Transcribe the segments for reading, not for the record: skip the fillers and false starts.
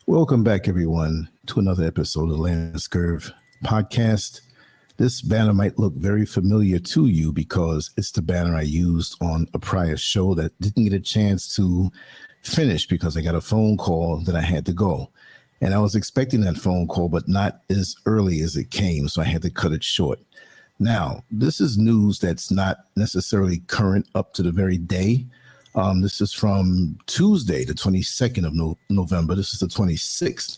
Welcome back, everyone, to another episode of LANCESCURV Podcast. This banner might look very familiar to you because it's the banner I used on a prior show that didn't get a chance to finish because I got a phone call that I had to go. And I was expecting that phone call, but not as early as it came, so I had to cut it short. Now, this is news that's not necessarily current up to the very day. This is from Tuesday, the 22nd of November. This is the 26th,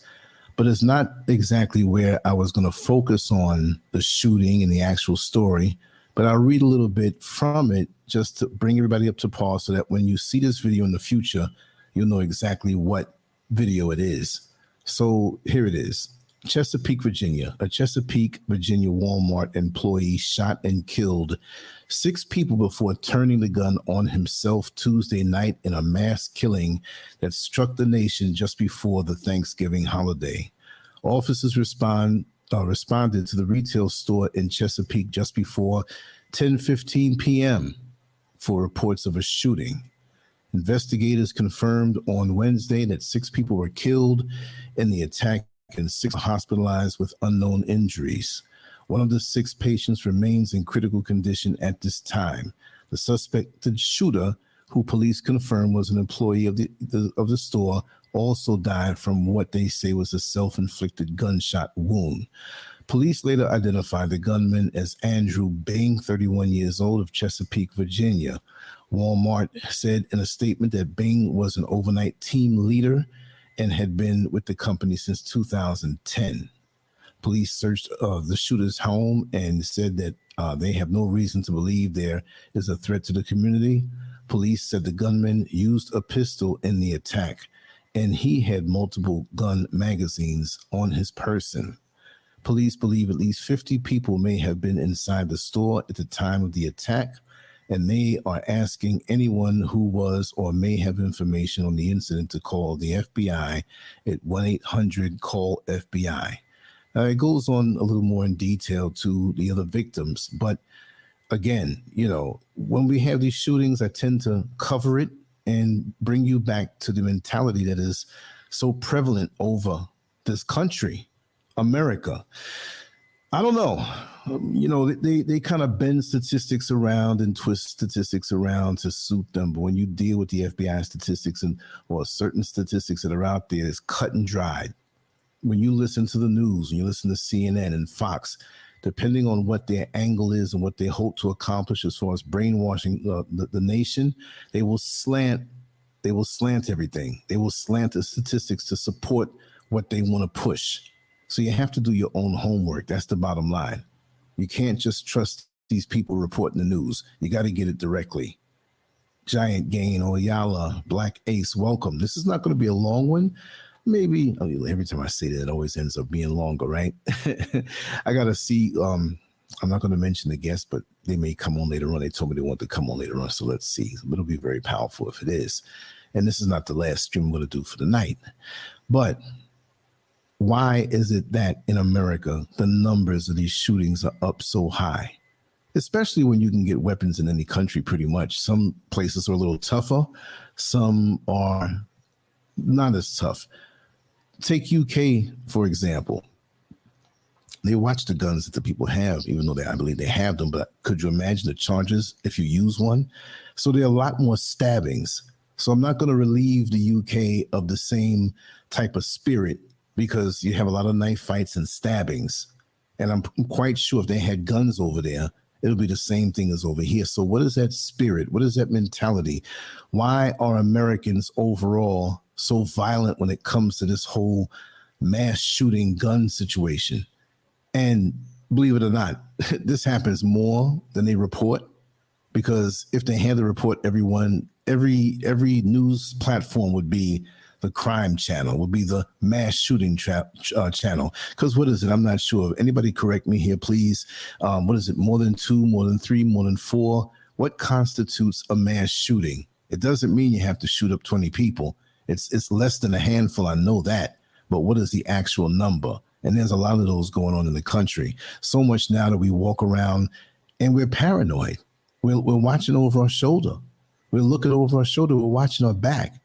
but it's not exactly where I was going to focus on the shooting and the actual story, but I'll read a little bit from it just to bring everybody up to par so that when you see this video in the future, you'll know exactly what video it is. So here it is. Chesapeake, Virginia. A Chesapeake, Virginia Walmart employee shot and killed 6 people before turning the gun on himself Tuesday night in a mass killing that struck the nation just before the Thanksgiving holiday. Officers responded to the retail store in Chesapeake just before 10:15 p.m. for reports of a shooting. Investigators confirmed on Wednesday that 6 people were killed in the attack and 6 hospitalized with unknown injuries. One of the 6 patients remains in critical condition at this time. The suspected shooter, who police confirmed was an employee of the store, also died from what they say was a self-inflicted gunshot wound. Police later identified the gunman as Andrew Bing, 31 years old, of Chesapeake, Virginia. Walmart said in a statement that Bing was an overnight team leader and had been with the company since 2010. Police searched the shooter's home and said that they have no reason to believe there is a threat to the community. Police said the gunman used a pistol in the attack, and he had multiple gun magazines on his person. Police believe at least 50 people may have been inside the store at the time of the attack, and they are asking anyone who was or may have information on the incident to call the FBI at 1-800-CALL-FBI. Now, it goes on a little more in detail to the other victims, but again, when we have these shootings, I tend to cover it and bring you back to the mentality that is so prevalent over this country, America. I don't know. They kind of bend statistics around and twist statistics around to suit them. But when you deal with the FBI statistics or certain statistics that are out there, it's cut and dried. When you listen to the news, when you listen to CNN and Fox, depending on what their angle is and what they hope to accomplish as far as brainwashing the nation, they will slant everything. They will slant the statistics to support what they want to push. So you have to do your own homework. That's the bottom line. You can't just trust these people reporting the news. You got to get it directly. Giant Gain, Oyala, Black Ace, welcome. This is not going to be a long one. Maybe every time I say that, it always ends up being longer, right? I got to see. I'm not going to mention the guests, but they may come on later on. They told me they want to come on later on. So let's see. It'll be very powerful if it is. And this is not the last stream I'm going to do for the night. But why is it that in America, the numbers of these shootings are up so high? Especially when you can get weapons in any country, pretty much. Some places are a little tougher. Some are not as tough. Take UK, for example. They watch the guns that the people have, even though I believe they have them. But could you imagine the charges if you use one? So there are a lot more stabbings. So I'm not going to relieve the UK of the same type of spirit, because you have a lot of knife fights and stabbings. And I'm quite sure if they had guns over there, it'll be the same thing as over here. So what is that spirit? What is that mentality? Why are Americans overall so violent when it comes to this whole mass shooting gun situation? And believe it or not, this happens more than they report, because if they had to report everyone, every news platform would be the crime channel, would be the mass shooting channel. Because what is it? I'm not sure. Anybody correct me here, please. What is it? More than 2, more than 3, more than 4? What constitutes a mass shooting? It doesn't mean you have to shoot up 20 people. It's less than a handful. I know that. But what is the actual number? And there's a lot of those going on in the country. So much now that we walk around and we're paranoid. We're watching over our shoulder. We're looking over our shoulder. We're watching our back.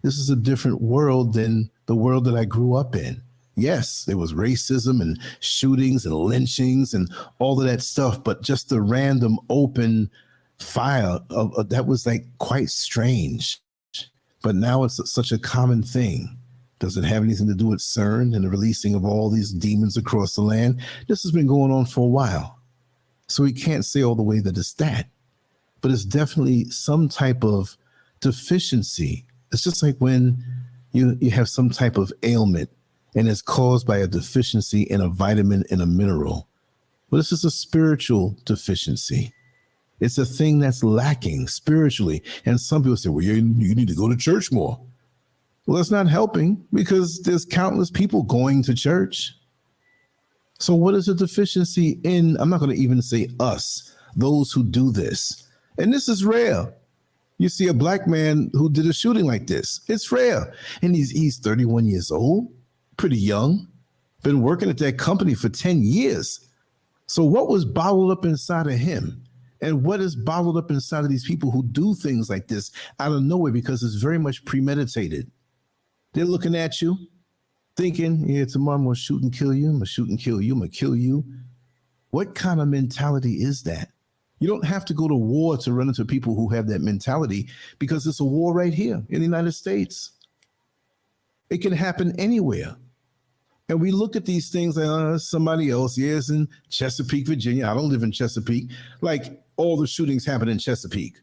This is a different world than the world that I grew up in. Yes, there was racism and shootings and lynchings and all of that stuff, but just the random open fire that was like quite strange. But now it's such a common thing. Does it have anything to do with CERN and the releasing of all these demons across the land? This has been going on for a while. So we can't say all the way that it's that, but it's definitely some type of deficiency. It's just like when you have some type of ailment and it's caused by a deficiency in a vitamin and a mineral. Well, this is a spiritual deficiency. It's a thing that's lacking spiritually. And some people say, well, you need to go to church more. Well, that's not helping because there's countless people going to church. So what is the deficiency in? I'm not going to even say us, those who do this. And this is rare. You see a black man who did a shooting like this. It's rare. And he's 31 years old, pretty young, been working at that company for 10 years. So what was bottled up inside of him? And what is bottled up inside of these people who do things like this out of nowhere because it's very much premeditated? They're looking at you, thinking, yeah, tomorrow I'm going to shoot and kill you. I'm going to shoot and kill you. I'm going to kill you. What kind of mentality is that? You don't have to go to war to run into people who have that mentality because it's a war right here in the United States. It can happen anywhere. And we look at these things like somebody else, yes, in Chesapeake, Virginia. I don't live in Chesapeake. Like all the shootings happen in Chesapeake.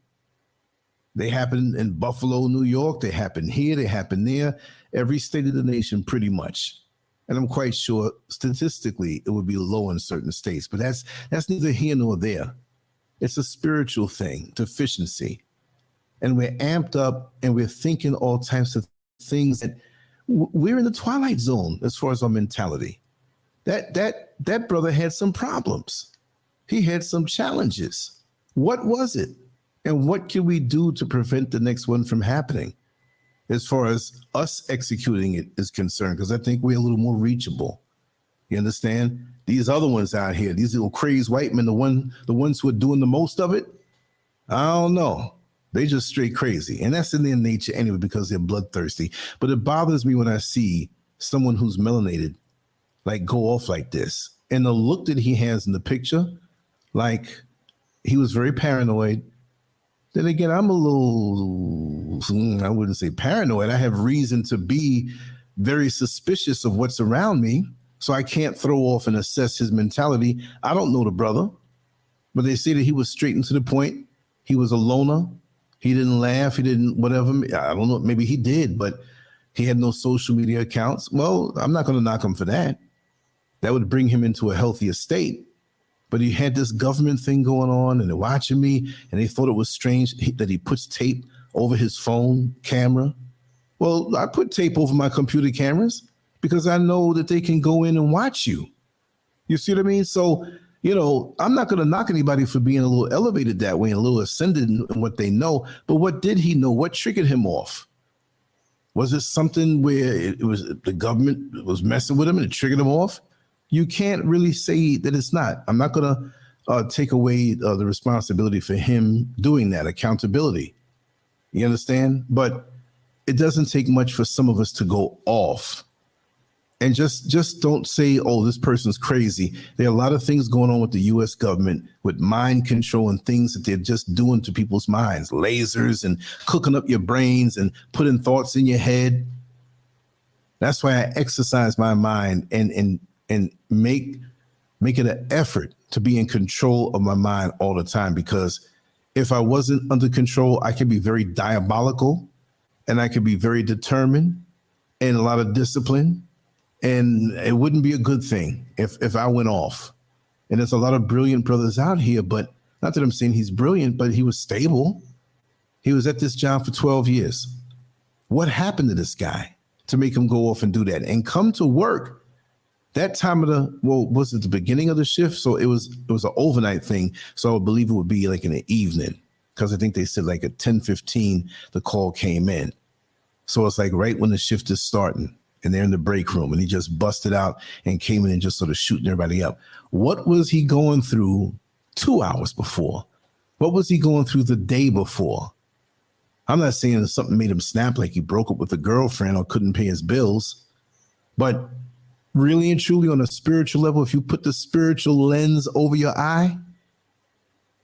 They happen in Buffalo, New York. They happen here. They happen there. Every state of the nation, pretty much. And I'm quite sure statistically it would be low in certain states, but that's neither here nor there. It's a spiritual thing, deficiency. And we're amped up and we're thinking all types of things that we're in the twilight zone as far as our mentality. That brother had some problems. He had some challenges. What was it? And what can we do to prevent the next one from happening as far as us executing it is concerned? Because I think we're a little more reachable. You understand? These other ones out here, these little crazed white men, the ones who are doing the most of it, I don't know. They just straight crazy. And that's in their nature anyway because they're bloodthirsty. But it bothers me when I see someone who's melanated like go off like this. And the look that he has in the picture, like he was very paranoid. Then again, I'm a little, I wouldn't say paranoid. I have reason to be very suspicious of what's around me. So I can't throw off and assess his mentality. I don't know the brother, but they say that he was straight and to the point. He was a loner. He didn't laugh. He didn't whatever. I don't know. Maybe he did, but he had no social media accounts. Well, I'm not going to knock him for that. That would bring him into a healthier state. But he had this government thing going on and they're watching me and they thought it was strange that he puts tape over his phone camera. Well, I put tape over my computer cameras because I know that they can go in and watch you. You see what I mean? So, you know, I'm not going to knock anybody for being a little elevated that way and a little ascended in what they know. But what did he know? What triggered him off? Was it something where it was the government was messing with him and it triggered him off? You can't really say that it's not. I'm not going to take away the responsibility for him doing that, accountability. You understand? But it doesn't take much for some of us to go off. And just don't say, oh, this person's crazy. There are a lot of things going on with the U.S. government with mind control and things that they're just doing to people's minds, lasers and cooking up your brains and putting thoughts in your head. That's why I exercise my mind and make it an effort to be in control of my mind all the time. Because if I wasn't under control, I could be very diabolical and I could be very determined and a lot of discipline. And it wouldn't be a good thing if I went off. And there's a lot of brilliant brothers out here, but not that I'm saying he's brilliant, but he was stable. He was at this job for 12 years. What happened to this guy to make him go off and do that and come to work? That time of was it the beginning of the shift? So it was an overnight thing. So I would believe it would be like in the evening because I think they said like at 10:15, the call came in. So it's like right when the shift is starting. And they're in the break room and he just busted out and came in and just sort of shooting everybody up. What was he going through 2 hours before? What was he going through the day before? I'm not saying something made him snap like he broke up with a girlfriend or couldn't pay his bills, but really and truly on a spiritual level, if you put the spiritual lens over your eye,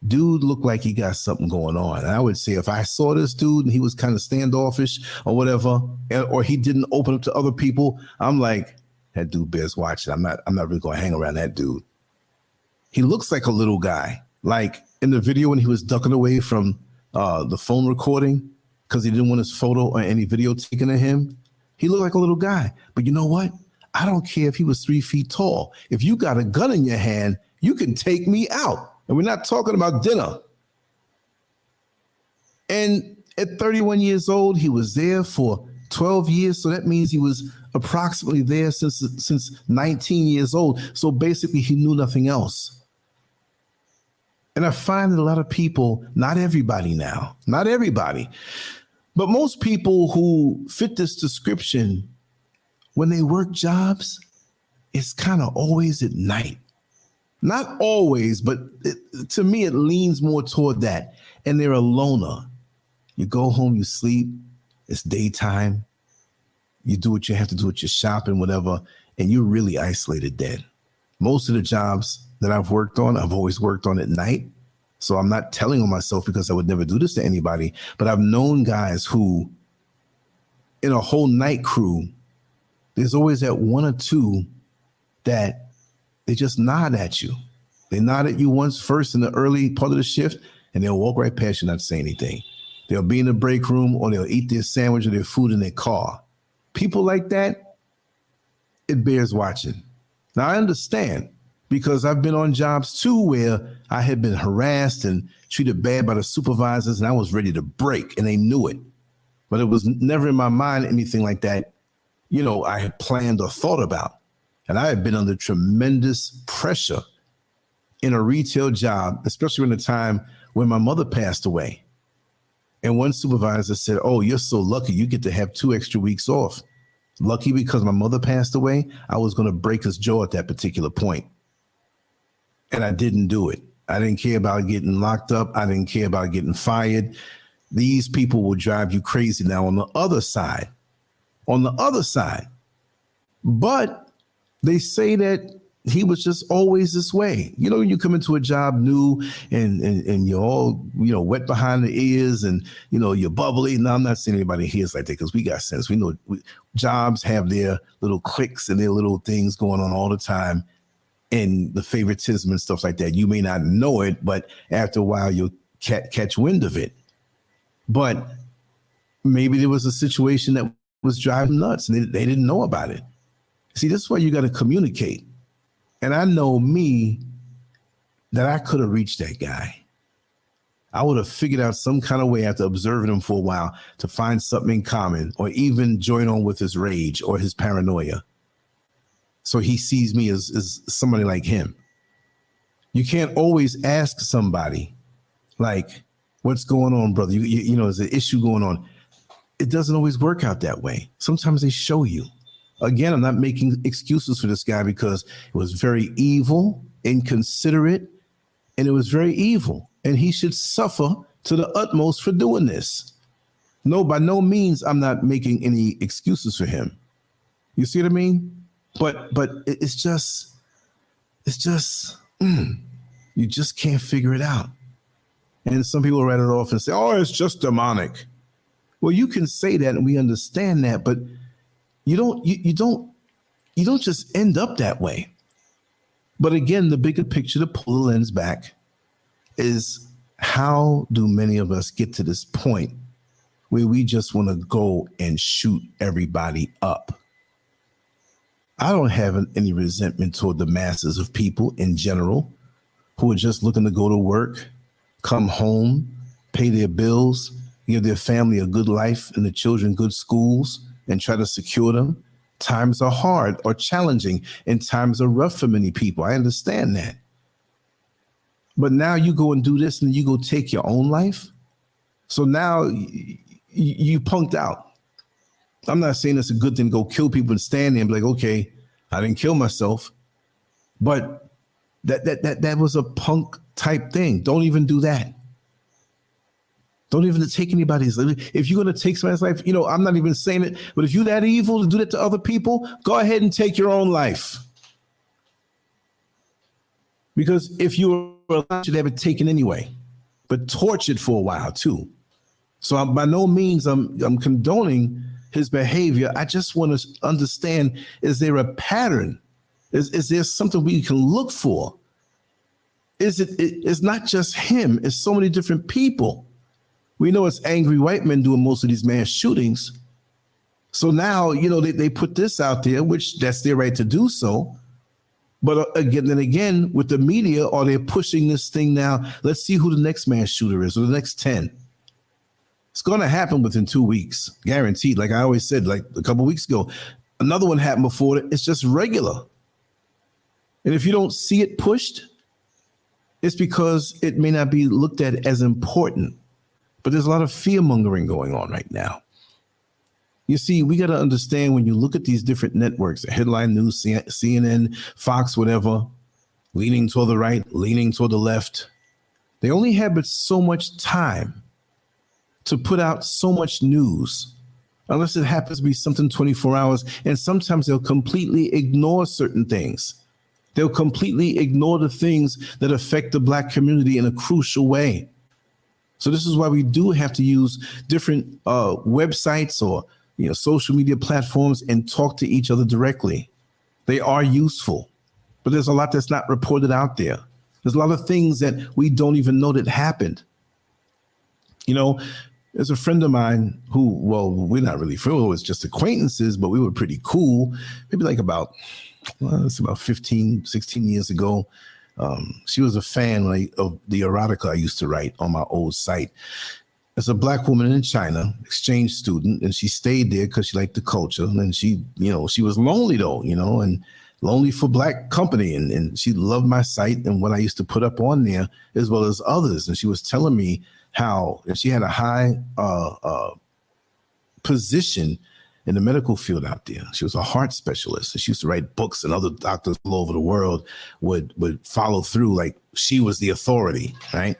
dude looked like he got something going on. And I would say if I saw this dude and he was kind of standoffish or whatever, or he didn't open up to other people, I'm like, that dude bears watching. I'm not really going to hang around that dude. He looks like a little guy. Like in the video when he was ducking away from the phone recording because he didn't want his photo or any video taken of him, he looked like a little guy. But you know what? I don't care if he was 3 feet tall. If you got a gun in your hand, you can take me out. And we're not talking about dinner. And at 31 years old, he was there for 12 years. So that means he was approximately there since 19 years old. So basically, he knew nothing else. And I find that a lot of people, not everybody now, not everybody, but most people who fit this description, when they work jobs, it's kind of always at night. Not always, but to me, it leans more toward that. And they're a loner. You go home, you sleep, it's daytime. You do what you have to do with your shopping, whatever, and you're really isolated then. Most of the jobs that I've worked on, I've always worked on at night. So I'm not telling on myself because I would never do this to anybody, but I've known guys who, in a whole night crew, there's always that one or two that they just nod at you. They nod at you once first in the early part of the shift, and they'll walk right past you, not say anything. They'll be in the break room or they'll eat their sandwich or their food in their car. People like that, it bears watching. Now, I understand because I've been on jobs too where I had been harassed and treated bad by the supervisors and I was ready to break and they knew it. But it was never in my mind anything like that, I had planned or thought about. And I had been under tremendous pressure in a retail job, especially in the time when my mother passed away. And one supervisor said, "Oh, you're so lucky. You get to have 2 extra weeks off." Lucky because my mother passed away. I was going to break his jaw at that particular point. And I didn't do it. I didn't care about getting locked up. I didn't care about getting fired. These people will drive you crazy now on the other side. But they say that he was just always this way. You come into a job new and you're all, wet behind the ears and, you're bubbly. No, I'm not saying anybody here is like that because we got sense. We know jobs have their little cliques and their little things going on all the time and the favoritism and stuff like that. You may not know it, but after a while you'll catch wind of it. But maybe there was a situation that was driving nuts and they didn't know about it. See, this is why you got to communicate. And I know me that I could have reached that guy. I would have figured out some kind of way after observing him for a while to find something in common or even join on with his rage or his paranoia. So he sees me as somebody like him. You can't always ask somebody like, "What's going on, brother? There's an issue going on." It doesn't always work out that way. Sometimes they show you. Again, I'm not making excuses for this guy because it was very evil, inconsiderate, and it was very evil. And he should suffer to the utmost for doing this. No, by no means I'm not making any excuses for him. You see what I mean? But it's just you just can't figure it out. And some people write it off and say, "Oh, it's just demonic." Well, you can say that and we understand that, but you don't just end up that way. But again, the bigger picture to pull the lens back is how do many of us get to this point where we just want to go and shoot everybody up? I don't have any resentment toward the masses of people in general who are just looking to go to work, come home, pay their bills, give their family a good life and the children good schools, and try to secure them. Times are hard or challenging and times are rough for many people. I understand that. But now you go and do this and you go take your own life. So now you punked out. I'm not saying it's a good thing to go kill people and stand there and be like, "Okay, I didn't kill myself." But that was a punk type thing. Don't even do that. Don't even take anybody's life. If you're going to take somebody's life, I'm not even saying it, but if you're that evil to do that to other people, go ahead and take your own life. Because if you were alive, you should have it taken anyway, but tortured for a while too. So by no means I'm condoning his behavior. I just want to understand, is there a pattern? Is there something we can look for? It's not just him, it's so many different people. We know it's angry white men doing most of these mass shootings. So now, they put this out there, which that's their right to do so. But again, with the media, are they pushing this thing now? Let's see who the next mass shooter is, or the next 10. It's going to happen within 2 weeks, guaranteed. Like I always said, like a couple of weeks ago, another one happened before it. It's just regular. And if you don't see it pushed, it's because it may not be looked at as important. But there's a lot of fear mongering going on right now. You see, we got to understand, when you look at these different networks, headline news, CNN, Fox, whatever, leaning toward the right, leaning toward the left, they only have but so much time to put out so much news, unless it happens to be something 24 hours. And sometimes they'll completely ignore certain things. They'll completely ignore the things that affect the Black community in a crucial way. So this is why we do have to use different websites or social media platforms and talk to each other directly. They are useful, but there's a lot that's not reported out there. There's a lot of things that we don't even know that happened. There's a friend of mine who, well, we're not really friends, it was just acquaintances, but we were pretty cool. Maybe like about 15, 16 years ago. She was a fan of the erotica I used to write on my old site. As a Black woman in China, exchange student, and she stayed there because she liked the culture. And she was lonely though, and lonely for Black company. And she loved my site and what I used to put up on there, as well as others. And she was telling me how she had a high position in the medical field out there. She was a heart specialist, and she used to write books, and other doctors all over the world would follow through like she was the authority, right?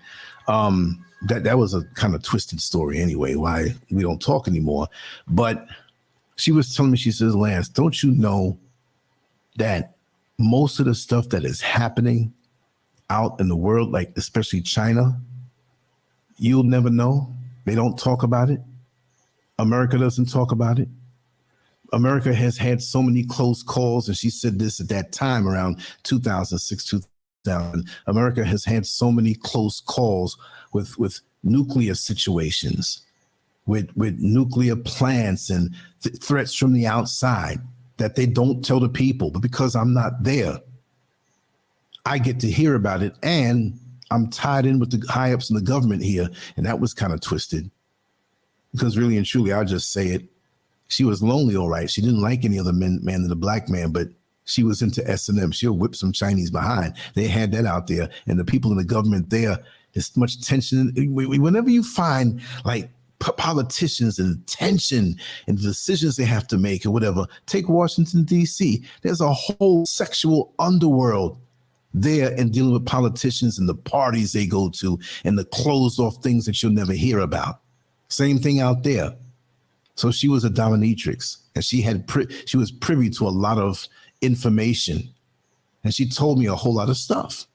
That was a kind of twisted story anyway, why we don't talk anymore. But she was telling me, she says, Lance, don't you know that most of the stuff that is happening out in the world, like especially China, you'll never know. They don't talk about it. America doesn't talk about it. America has had so many close calls, and she said this at that time around 2006, 2000. America has had so many close calls with nuclear situations, with nuclear plants and threats from the outside that they don't tell the people. But because I'm not there, I get to hear about it, and I'm tied in with the high ups in the government here. And that was kind of twisted, because really and truly, I'll just say it. She was lonely, all right. She didn't like any other man than a Black man, but she was into S&M. She'll whip some Chinese behind. They had that out there. And the people in the government there, there's much tension. Whenever you find like politicians and tension and the decisions they have to make or whatever, take Washington, D.C. There's a whole sexual underworld there in dealing with politicians and the parties they go to and the closed off things that you'll never hear about. Same thing out there. So she was a dominatrix, and she was privy to a lot of information, and she told me a whole lot of stuff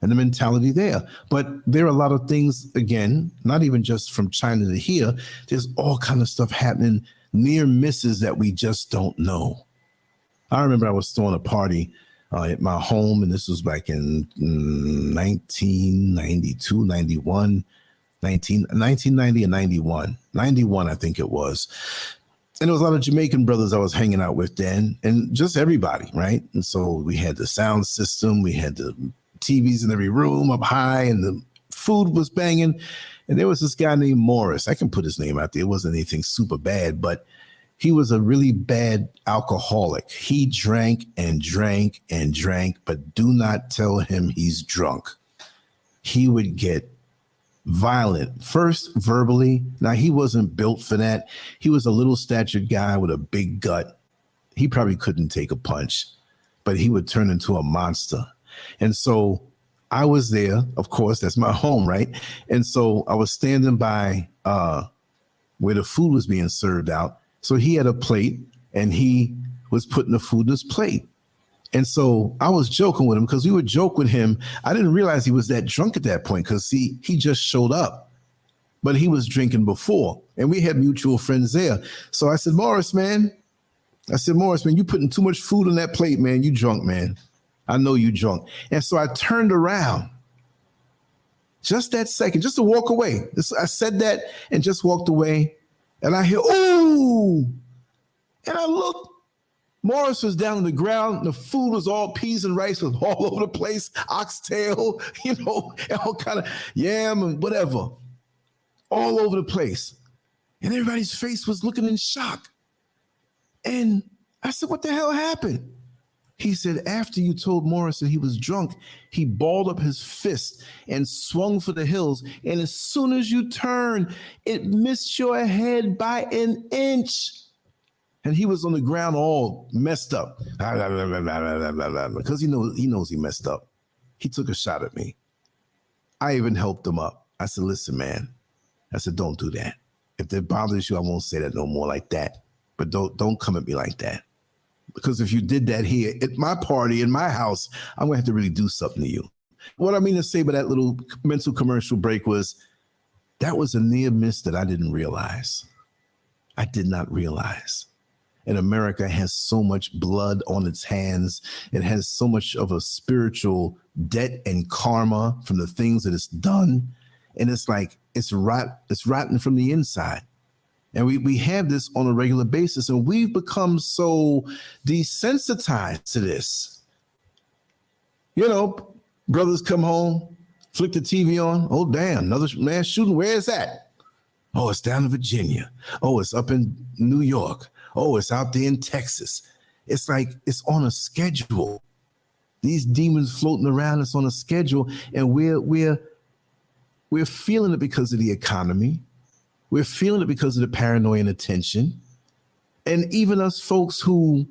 and the mentality there. But there are a lot of things, again, not even just from China to here, there's all kind of stuff happening, near misses that we just don't know. I remember I was throwing a party at my home, and this was back in 1992, 91, 1990 and 91. 91, I think it was. And there was a lot of Jamaican brothers I was hanging out with then, and just everybody, right? And so we had the sound system, we had the TVs in every room up high, and the food was banging. And there was this guy named Morris. I can put his name out there. It wasn't anything super bad, but he was a really bad alcoholic. He drank and drank and drank, but do not tell him he's drunk. He would get violent, first verbally. Now, he wasn't built for that. He was a little statured guy with a big gut. He probably couldn't take a punch, but he would turn into a monster. And so I was there, of course, that's my home, right? And so I was standing by where the food was being served out. So he had a plate and he was putting the food in his plate. And so I was joking with him because we would joke with him. I didn't realize he was that drunk at that point because he just showed up, but he was drinking before and we had mutual friends there. So I said, Morris, man, you putting too much food on that plate, man. You drunk, man. I know you drunk. And so I turned around just that second, just to walk away. I said that and just walked away. And I hear, ooh. And I looked. Morris was down on the ground. The food was all peas and rice was all over the place. Oxtail, all kind of yam and whatever. All over the place. And everybody's face was looking in shock. And I said, what the hell happened? He said, after you told Morris that he was drunk, he balled up his fist and swung for the hills. And as soon as you turned, it missed your head by an inch. And he was on the ground all messed up. Because he knows he messed up. He took a shot at me. I even helped him up. I said, listen, man. I said, don't do that. If that bothers you, I won't say that no more like that. But don't come at me like that. Because if you did that here at my party, in my house, I'm going to have to really do something to you. What I mean to say by that little mental commercial break was that was a near miss that I didn't realize. I did not realize. And America has so much blood on its hands. It has so much of a spiritual debt and karma from the things that it's done. And it's like, it's rotten from the inside. And we have this on a regular basis, and we've become so desensitized to this. Brothers come home, flick the TV on. Oh, damn, another mass shooting. Where is that? Oh, it's down in Virginia. Oh, it's up in New York. Oh, it's out there in Texas. It's like it's on a schedule. These demons floating around, it's on a schedule, and we're feeling it because of the economy. We're feeling it because of the paranoia and attention. And even us folks who,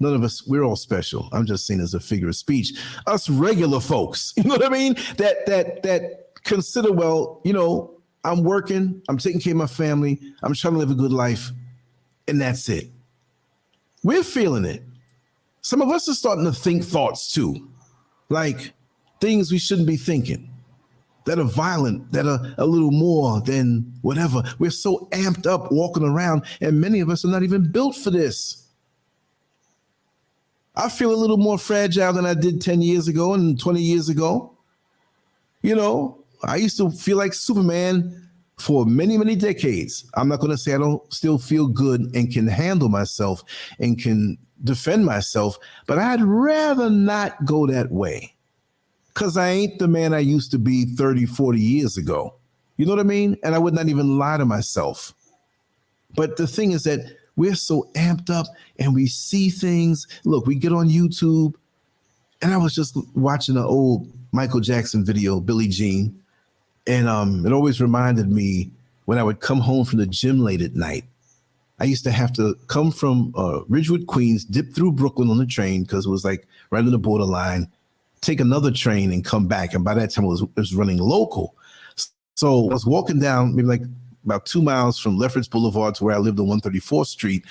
none of us, we're all special. I'm just saying as a figure of speech. Us regular folks, you know what I mean? That consider, well, I'm working, I'm taking care of my family, I'm trying to live a good life, and that's it. We're feeling it. Some of us are starting to think thoughts too, like things we shouldn't be thinking. That are violent, that are a little more than whatever. We're so amped up walking around, and many of us are not even built for this. I feel a little more fragile than I did 10 years ago and 20 years ago. I used to feel like Superman for many, many decades. I'm not going to say I don't still feel good and can handle myself and can defend myself, but I'd rather not go that way. Because I ain't the man I used to be 30, 40 years ago. You know what I mean? And I would not even lie to myself. But the thing is that we're so amped up and we see things. Look, we get on YouTube. And I was just watching an old Michael Jackson video, Billie Jean. And it always reminded me when I would come home from the gym late at night. I used to have to come from Ridgewood, Queens, dip through Brooklyn on the train because it was like right on the borderline. Take another train and come back. And by that time, it was running local. So I was walking down maybe like about 2 miles from Lefferts Boulevard to where I lived on 134th Street.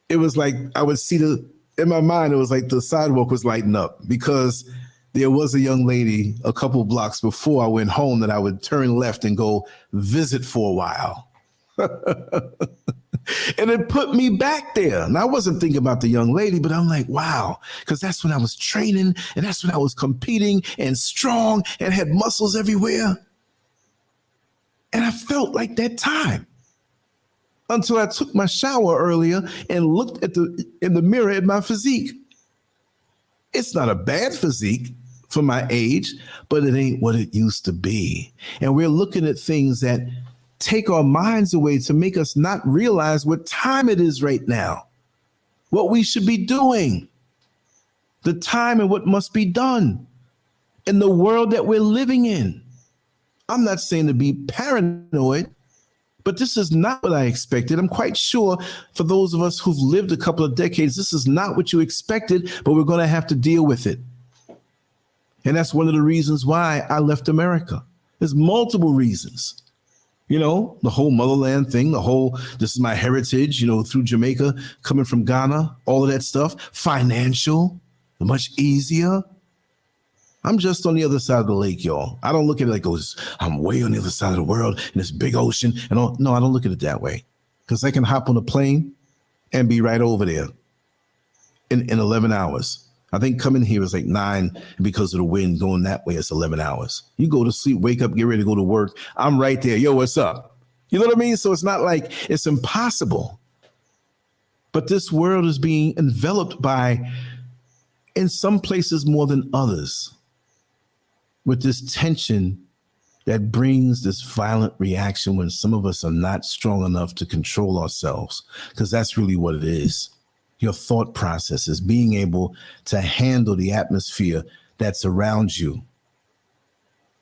It was like I would see in my mind, it was like the sidewalk was lighting up because there was a young lady a couple blocks before I went home that I would turn left and go visit for a while. And it put me back there. And I wasn't thinking about the young lady, but I'm like, wow, because that's when I was training and that's when I was competing and strong and had muscles everywhere. And I felt like that time until I took my shower earlier and looked in the mirror at my physique. It's not a bad physique for my age, but it ain't what it used to be. And we're looking at things that take our minds away to make us not realize what time it is right now, what we should be doing, the time and what must be done in the world that we're living in. I'm not saying to be paranoid, but this is not what I expected. I'm quite sure for those of us who've lived a couple of decades, this is not what you expected, but we're going to have to deal with it. And that's one of the reasons why I left America. There's multiple reasons. You know, the whole motherland thing, this is my heritage, you know, through Jamaica, coming from Ghana, all of that stuff. Financial, much easier. I'm just on the other side of the lake, y'all. I don't look at it like, I'm way on the other side of the world in this big ocean. And all. No, I don't look at it that way, because I can hop on a plane and be right over there in 11 hours. I think coming here is like 9, and because of the wind going that way, it's 11 hours. You go to sleep, wake up, get ready to go to work. I'm right there. Yo, what's up? You know what I mean? So it's not like it's impossible. But this world is being enveloped by, in some places more than others, with this tension that brings this violent reaction when some of us are not strong enough to control ourselves, because that's really what it is. Your thought processes, being able to handle the atmosphere that's around you.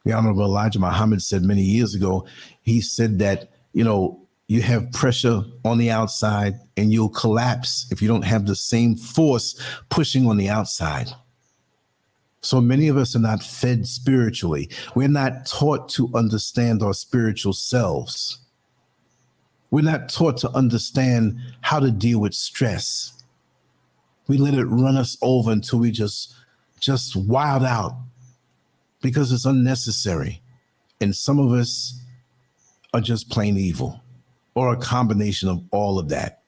The Honorable Elijah Muhammad said many years ago, he said that, you know, you have pressure on the outside and you'll collapse if you don't have the same force pushing on the outside. So many of us are not fed spiritually. We're not taught to understand our spiritual selves. We're not taught to understand how to deal with stress. We let it run us over until we just wild out because it's unnecessary. And some of us are just plain evil, or a combination of all of that.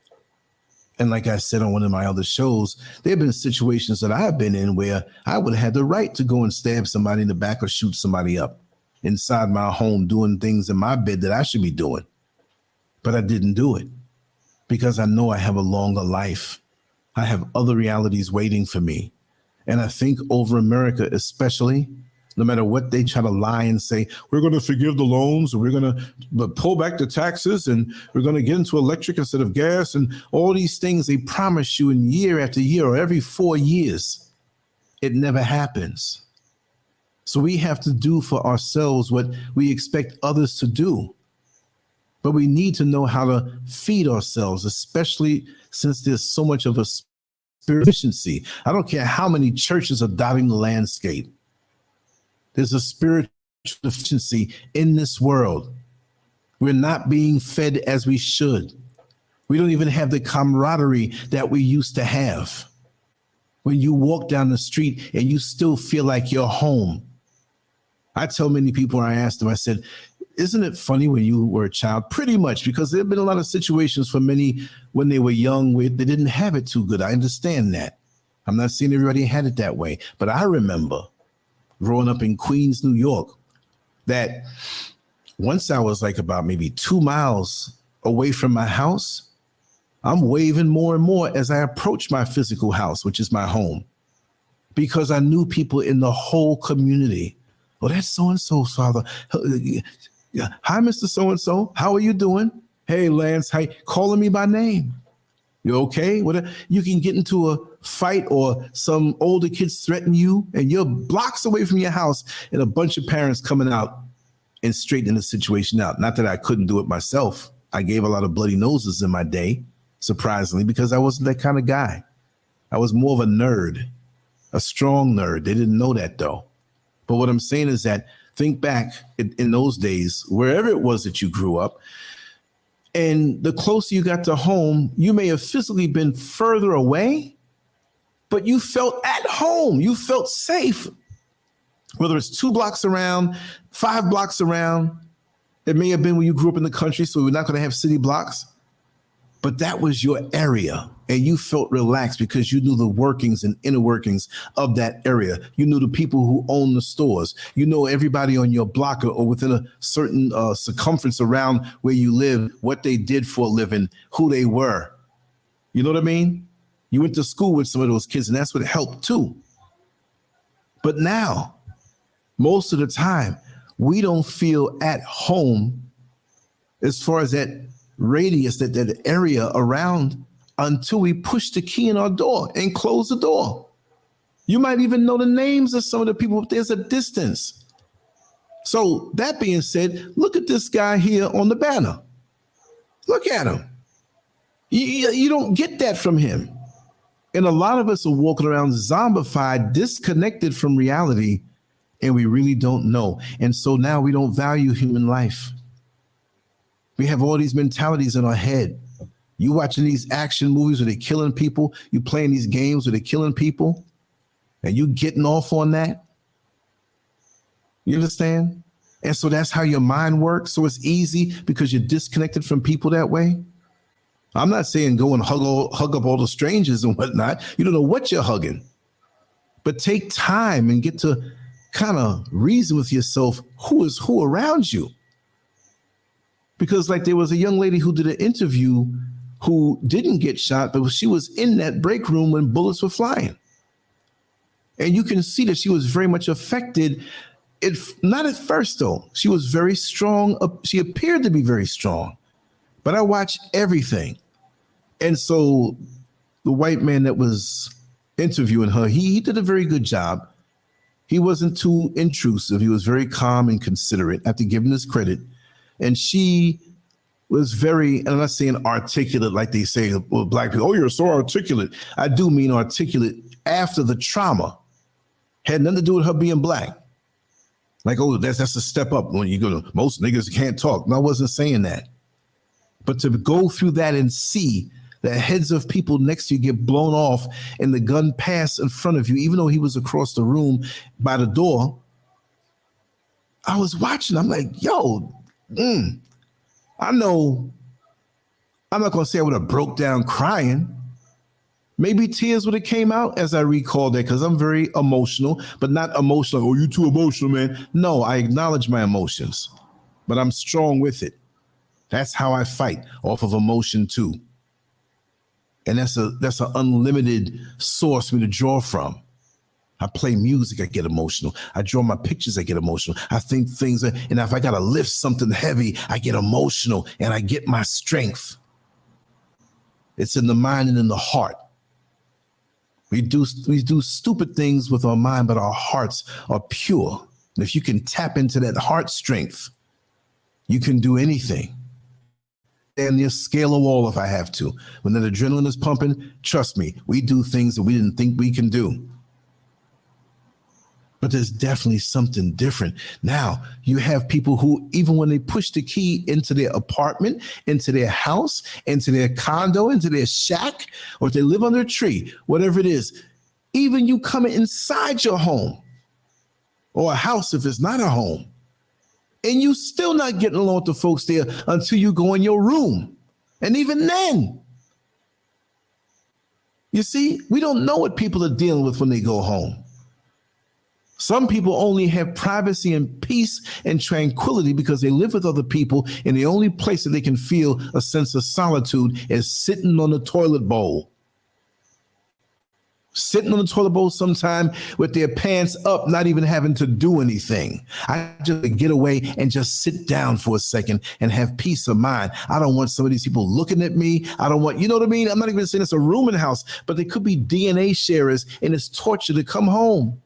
And like I said on one of my other shows, there have been situations that I've been in where I would have had the right to go and stab somebody in the back or shoot somebody up inside my home, doing things in my bed that I should be doing. But I didn't do it because I know I have a longer life. I have other realities waiting for me. And I think over America, especially, no matter what they try to lie and say, we're going to forgive the loans, or we're going to pull back the taxes, and we're going to get into electric instead of gas, and all these things they promise you in year after year or every 4 years. It never happens. So we have to do for ourselves what we expect others to do. But we need to know how to feed ourselves, especially since there's so much of a spiritual deficiency. I don't care how many churches are dotting the landscape. There's a spiritual deficiency in this world. We're not being fed as we should. We don't even have the camaraderie that we used to have. When you walk down the street and you still feel like you're home. I tell many people, when I asked them, I said, isn't it funny when you were a child? Pretty much, because there have been a lot of situations for many when they were young where they didn't have it too good. I understand that. I'm not saying everybody had it that way, but I remember growing up in Queens, New York, that once I was like about maybe 2 miles away from my house, I'm waving more and more as I approach my physical house, which is my home, because I knew people in the whole community. Oh, that's so-and-so's father. Hi, Mr. So-and-so. How are you doing? Hey, Lance. Hi. Calling me by name. You okay? What? You can get into a fight or some older kids threaten you and you're blocks away from your house and a bunch of parents coming out and straightening the situation out. Not that I couldn't do it myself. I gave a lot of bloody noses in my day, surprisingly, because I wasn't that kind of guy. I was more of a nerd, a strong nerd. They didn't know that, though. But what I'm saying is that think back in those days, wherever it was that you grew up, and the closer you got to home, you may have physically been further away, but you felt at home. You felt safe. Whether it's 2 blocks around, 5 blocks around, it may have been when you grew up in the country, so we're not going to have city blocks. But that was your area, and you felt relaxed because you knew the workings and inner workings of that area. You knew the people who own the stores. You know everybody on your block or within a certain circumference around where you live, what they did for a living, who they were. You know what I mean? You went to school with some of those kids, and that's what helped too. But now, most of the time, we don't feel at home as far as that radius, that area around, until we push the key in our door and close the door. You might even know the names of some of the people, but there's a distance. So that being said, look at this guy here on the banner. Look at him. You don't get that from him. And a lot of us are walking around zombified, disconnected from reality and we really don't know. And so now we don't value human life. We have all these mentalities in our head. You watching these action movies where they're killing people, you playing these games where they're killing people, and you getting off on that. You understand? And so that's how your mind works. So it's easy because you're disconnected from people that way. I'm not saying go and hug up all the strangers and whatnot. You don't know what you're hugging. But take time and get to kind of reason with yourself who is who around you. Because like there was a young lady who did an interview who didn't get shot, but she was in that break room when bullets were flying. And you can see that she was very much affected. Not at first, though. She was very strong. She appeared to be very strong. But I watched everything. And so the white man that was interviewing her, he did a very good job. He wasn't too intrusive. He was very calm and considerate. I have to give him this credit. And she was very, and I'm not saying articulate like they say, well, black people, oh, you're so articulate. I do mean articulate after the trauma. Had nothing to do with her being black. Like, oh, that's a step up when you go to, most niggas can't talk. No, I wasn't saying that. But to go through that and see the heads of people next to you get blown off and the gun pass in front of you, even though he was across the room by the door, I was watching. I'm like, yo, I know I'm not going to say I would have broke down crying. Maybe tears would have came out as I recall that, because I'm very emotional, but not emotional. Oh, you too emotional, man. No, I acknowledge my emotions, but I'm strong with it. That's how I fight, off of emotion too. And that's an unlimited source for me to draw from. I play music, I get emotional. I draw my pictures, I get emotional. I think things, and if I got to lift something heavy, I get emotional and I get my strength. It's in the mind and in the heart. We do stupid things with our mind, but our hearts are pure. And if you can tap into that heart strength, you can do anything. And you scale a wall if I have to. When the adrenaline is pumping, trust me, we do things that we didn't think we can do. But there's definitely something different. Now, you have people who, even when they push the key into their apartment, into their house, into their condo, into their shack, or if they live under a tree, whatever it is, even you coming inside your home or a house if it's not a home, and you still not getting along with the folks there until you go in your room. And even then, you see, we don't know what people are dealing with when they go home. Some people only have privacy and peace and tranquility because they live with other people, and the only place that they can feel a sense of solitude is sitting on the toilet bowl. Sitting on the toilet bowl sometime with their pants up, not even having to do anything. I just get away and just sit down for a second and have peace of mind. I don't want some of these people looking at me. I don't want, you know what I mean? I'm not even saying it's a rooming house, but they could be DNA sharers, and it's torture to come home.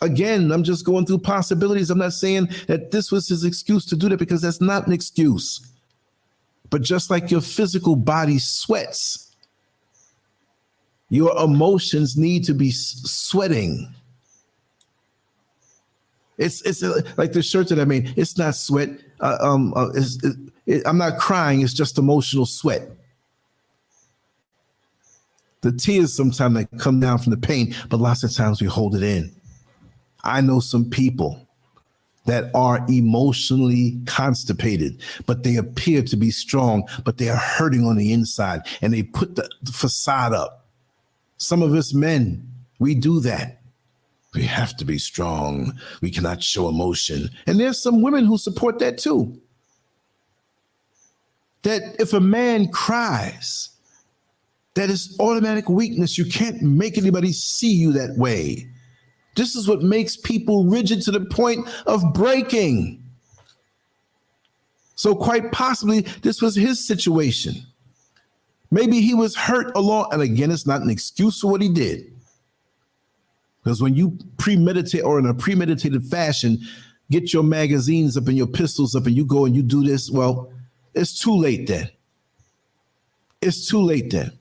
Again, I'm just going through possibilities. I'm not saying that this was his excuse to do that, because that's not an excuse. But just like your physical body sweats, your emotions need to be sweating. It's like the shirt that I made. It's not sweat. I'm not crying. It's just emotional sweat. The tears sometimes they come down from the pain, but lots of times we hold it in. I know some people that are emotionally constipated, but they appear to be strong, but they are hurting on the inside, and they put the facade up. Some of us men, we do that. We have to be strong. We cannot show emotion. And there's some women who support that too. That if a man cries, that is automatic weakness. You can't make anybody see you that way. This is what makes people rigid to the point of breaking. So quite possibly this was his situation. Maybe he was hurt along, and again, it's not an excuse for what he did. Because when you premeditate, or in a premeditated fashion, get your magazines up and your pistols up and you go and you do this, well, it's too late then. It's too late then.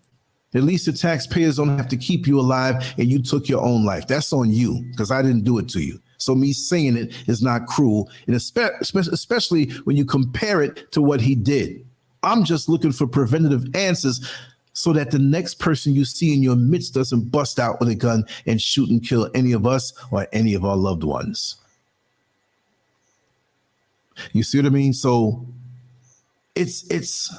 At least the taxpayers don't have to keep you alive and you took your own life. That's on you because I didn't do it to you. So me saying it is not cruel, and especially when you compare it to what he did. I'm just looking for preventative answers so that the next person you see in your midst doesn't bust out with a gun and shoot and kill any of us or any of our loved ones. You see what I mean? So it's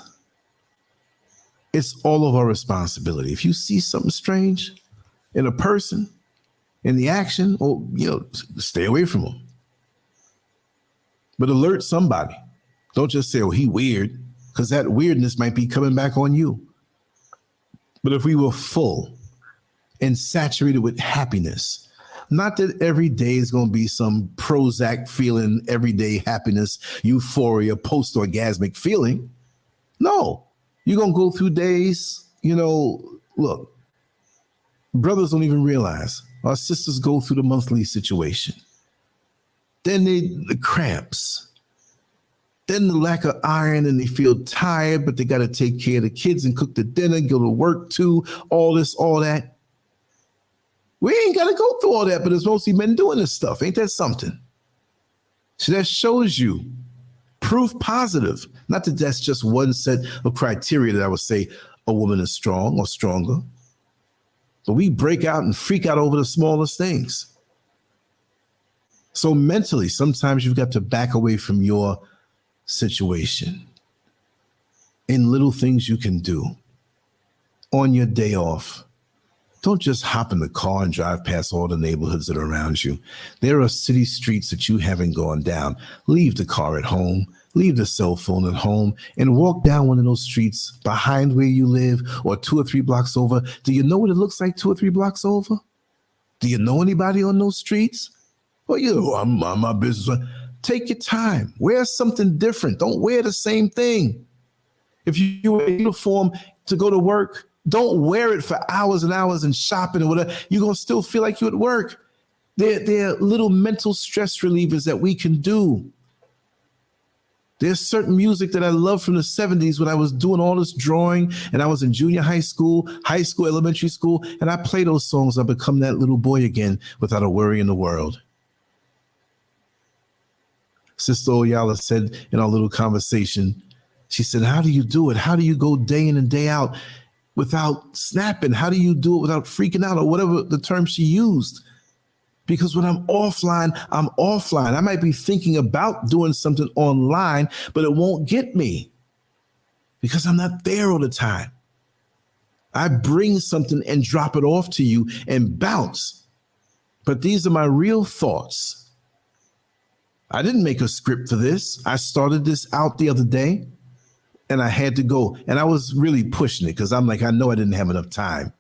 all of our responsibility. If you see something strange in a person, in the action, or stay away from them. But alert somebody. Don't just say, "Oh, he weird," because that weirdness might be coming back on you. But if we were full and saturated with happiness, not that every day is going to be some Prozac feeling, everyday happiness, euphoria, post-orgasmic feeling. No, you're going to go through days, look, brothers don't even realize our sisters go through the monthly situation. Then the cramps. Then the lack of iron and they feel tired, but they got to take care of the kids and cook the dinner, go to work too, all this, all that. We ain't got to go through all that, but it's mostly men doing this stuff. Ain't that something? So that shows you proof positive. Not that that's just one set of criteria that I would say a woman is strong or stronger. But we break out and freak out over the smallest things. So mentally, sometimes you've got to back away from your situation in little things you can do on your day off. Don't just hop in the car and drive past all the neighborhoods that are around you. There are city streets that you haven't gone down. Leave the car at home. Leave the cell phone at home and walk down one of those streets behind where you live or 2 or 3 blocks over. Do you know what it looks like 2 or 3 blocks over? Do you know anybody on those streets? Well, I'm my business. Take your time. Wear something different. Don't wear the same thing. If you wear a uniform to go to work, don't wear it for hours and hours and shopping or whatever. You're going to still feel like you're at work. They're little mental stress relievers that we can do. There's certain music that I love from the 70s when I was doing all this drawing and I was in junior high school, elementary school, and I play those songs. I become that little boy again without a worry in the world. Sister Oyala said in our little conversation, she said, how do you do it? How do you go day in and day out without snapping? How do you do it without freaking out, or whatever the term she used? Because when I'm offline, I'm offline. I might be thinking about doing something online, but it won't get me because I'm not there all the time. I bring something and drop it off to you and bounce. But these are my real thoughts. I didn't make a script for this. I started this out the other day and I had to go. And I was really pushing it because I'm like, I know I didn't have enough time,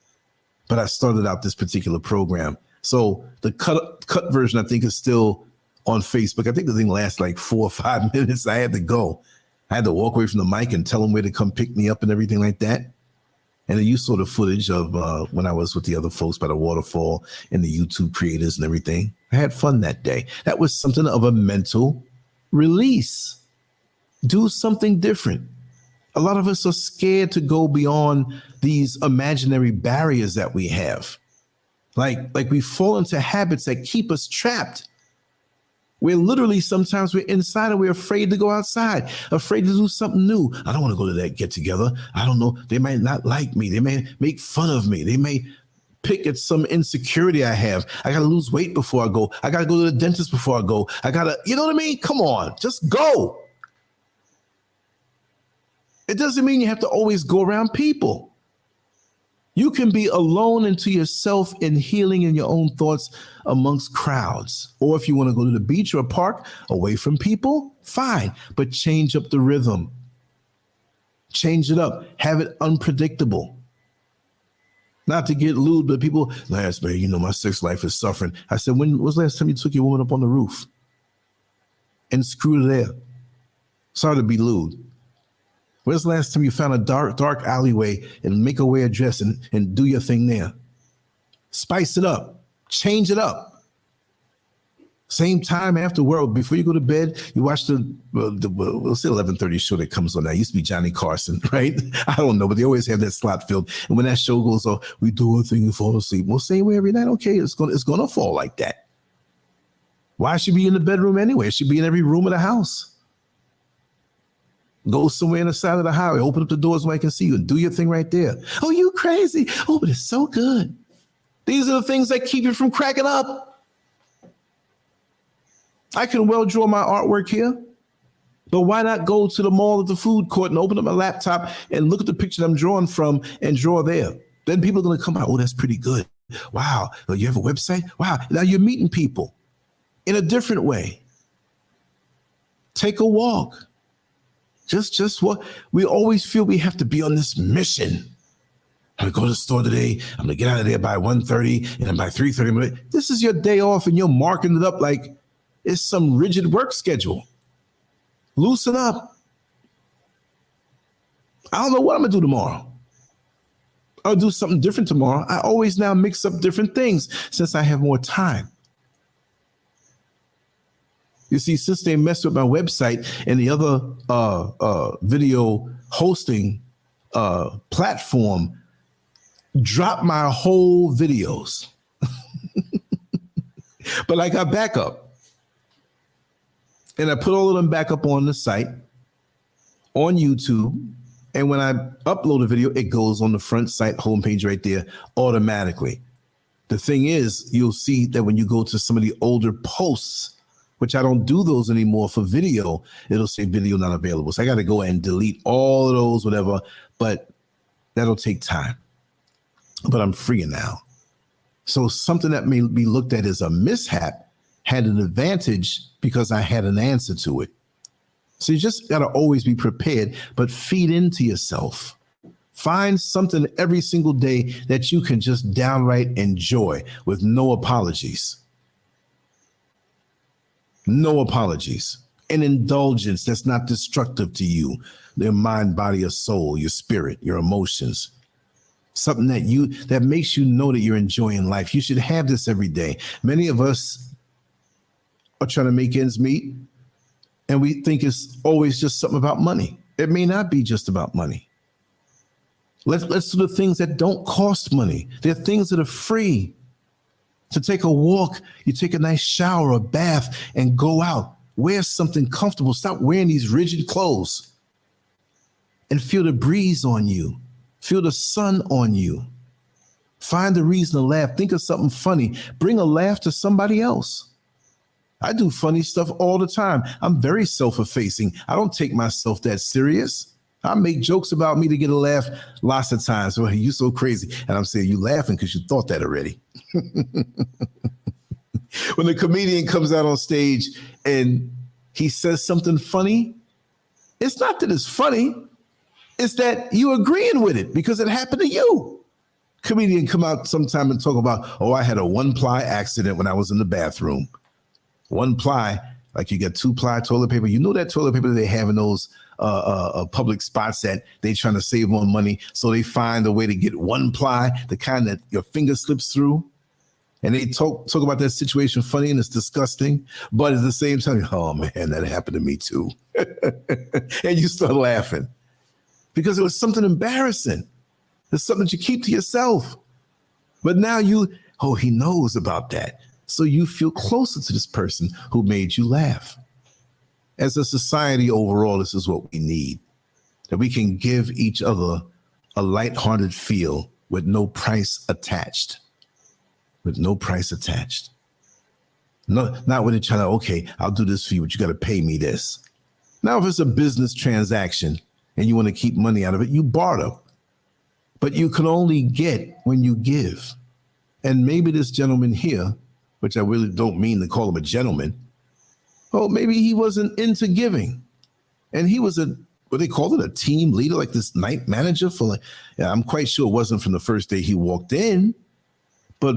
but I started out this particular program. So the cut version, I think, is still on Facebook. I think the thing lasts like 4 or 5 minutes. I had to go. I had to walk away from the mic and tell them where to come pick me up and everything like that. And then you saw the footage of when I was with the other folks by the waterfall and the YouTube creators and everything. I had fun that day. That was something of a mental release. Do something different. A lot of us are scared to go beyond these imaginary barriers that we have. Like we fall into habits that keep us trapped. We're literally, sometimes we're inside and we're afraid to go outside, afraid to do something new. I don't want to go to that get together. I don't know. They might not like me. They may make fun of me. They may pick at some insecurity I have. I got to lose weight before I go. I got to go to the dentist before I go. You know what I mean? Come on, just go. It doesn't mean you have to always go around people. You can be alone into yourself in healing in your own thoughts amongst crowds. Or if you want to go to the beach or a park away from people, fine, but change up the rhythm. Change it up. Have it unpredictable. Not to get lewd, but people, Lance, man, my sex life is suffering. I said, when was the last time you took your woman up on the roof and screwed her there? Sorry to be lewd. When's the last time you found a dark alleyway and make her wear a dress and do your thing there? Spice it up. Change it up. Same time after work, before you go to bed, you watch we'll say 11:30 show that comes on. That used to be Johnny Carson, right? I don't know, but they always have that slot filled. And when that show goes off, we do a thing and fall asleep. Well, same way every night. Okay, it's gonna fall like that. Why should it be in the bedroom anyway? It should be in every room of the house. Go somewhere on the side of the highway, open up the doors where I can see you and do your thing right there. Oh, you crazy. Oh, but it's so good. These are the things that keep you from cracking up. I can well draw my artwork here, but why not go to the mall at the food court and open up my laptop and look at the picture I'm drawing from and draw there? Then people are going to come out, oh, that's pretty good. Wow, oh, you have a website? Wow, now you're meeting people in a different way. Take a walk. Just what we always feel we have to be on this mission. I'm going to go to the store today. I'm going to get out of there by 1:30 and then by 3:30. This is your day off and you're marking it up like it's some rigid work schedule. Loosen up. I don't know what I'm going to do tomorrow. I'll do something different tomorrow. I always now mix up different things since I have more time. You see, since they messed with my website and the other video hosting platform dropped my whole videos. But I got backup. And I put all of them back up on the site, on YouTube. And when I upload a video, it goes on the front site homepage right there automatically. The thing is, you'll see that when you go to some of the older posts, which I don't do those anymore for video, it'll say video not available. So I got to go and delete all of those, whatever, but that'll take time. But I'm free now. So something that may be looked at as a mishap had an advantage because I had an answer to it. So you just got to always be prepared, but feed into yourself. Find something every single day that you can just downright enjoy with no apologies. No apologies. An indulgence that's not destructive to you, your mind, body, or soul, your spirit, your emotions. Something that makes you know that you're enjoying life. You should have this every day. Many of us are trying to make ends meet, and we think it's always just something about money. It may not be just about money. Let's do the things that don't cost money. They're things that are free. To take a walk, you take a nice shower, a bath, and go out. Wear something comfortable. Stop wearing these rigid clothes. And feel the breeze on you. Feel the sun on you. Find a reason to laugh. Think of something funny. Bring a laugh to somebody else. I do funny stuff all the time. I'm very self-effacing. I don't take myself that serious. I make jokes about me to get a laugh lots of times. Well, you so crazy. And I'm saying you laughing because you thought that already. When the comedian comes out on stage and he says something funny, it's not that it's funny. It's that you agreeing with it because it happened to you. Comedian come out sometime and talk about, oh, I had a 1-ply accident when I was in the bathroom. 1-ply, like you get 2-ply toilet paper. You know that toilet paper that they have in those public spots that they trying to save on money. So they find a way to get 1-ply, the kind that your finger slips through. And they talk about that situation funny and it's disgusting. But at the same time, oh man, that happened to me too. And you start laughing because it was something embarrassing. It's something that you keep to yourself. But now he knows about that. So you feel closer to this person who made you laugh. As a society overall, this is what we need, that we can give each other a lighthearted feel with no price attached. With no price attached. No, not when they're trying to, okay, I'll do this for you, but you got to pay me this. Now, if it's a business transaction and you want to keep money out of it, you barter. But you can only get when you give. And maybe this gentleman here, which I really don't mean to call him a gentleman, oh, maybe he wasn't into giving. And he was what they call it, a team leader, like this night manager I'm quite sure it wasn't from the first day he walked in, but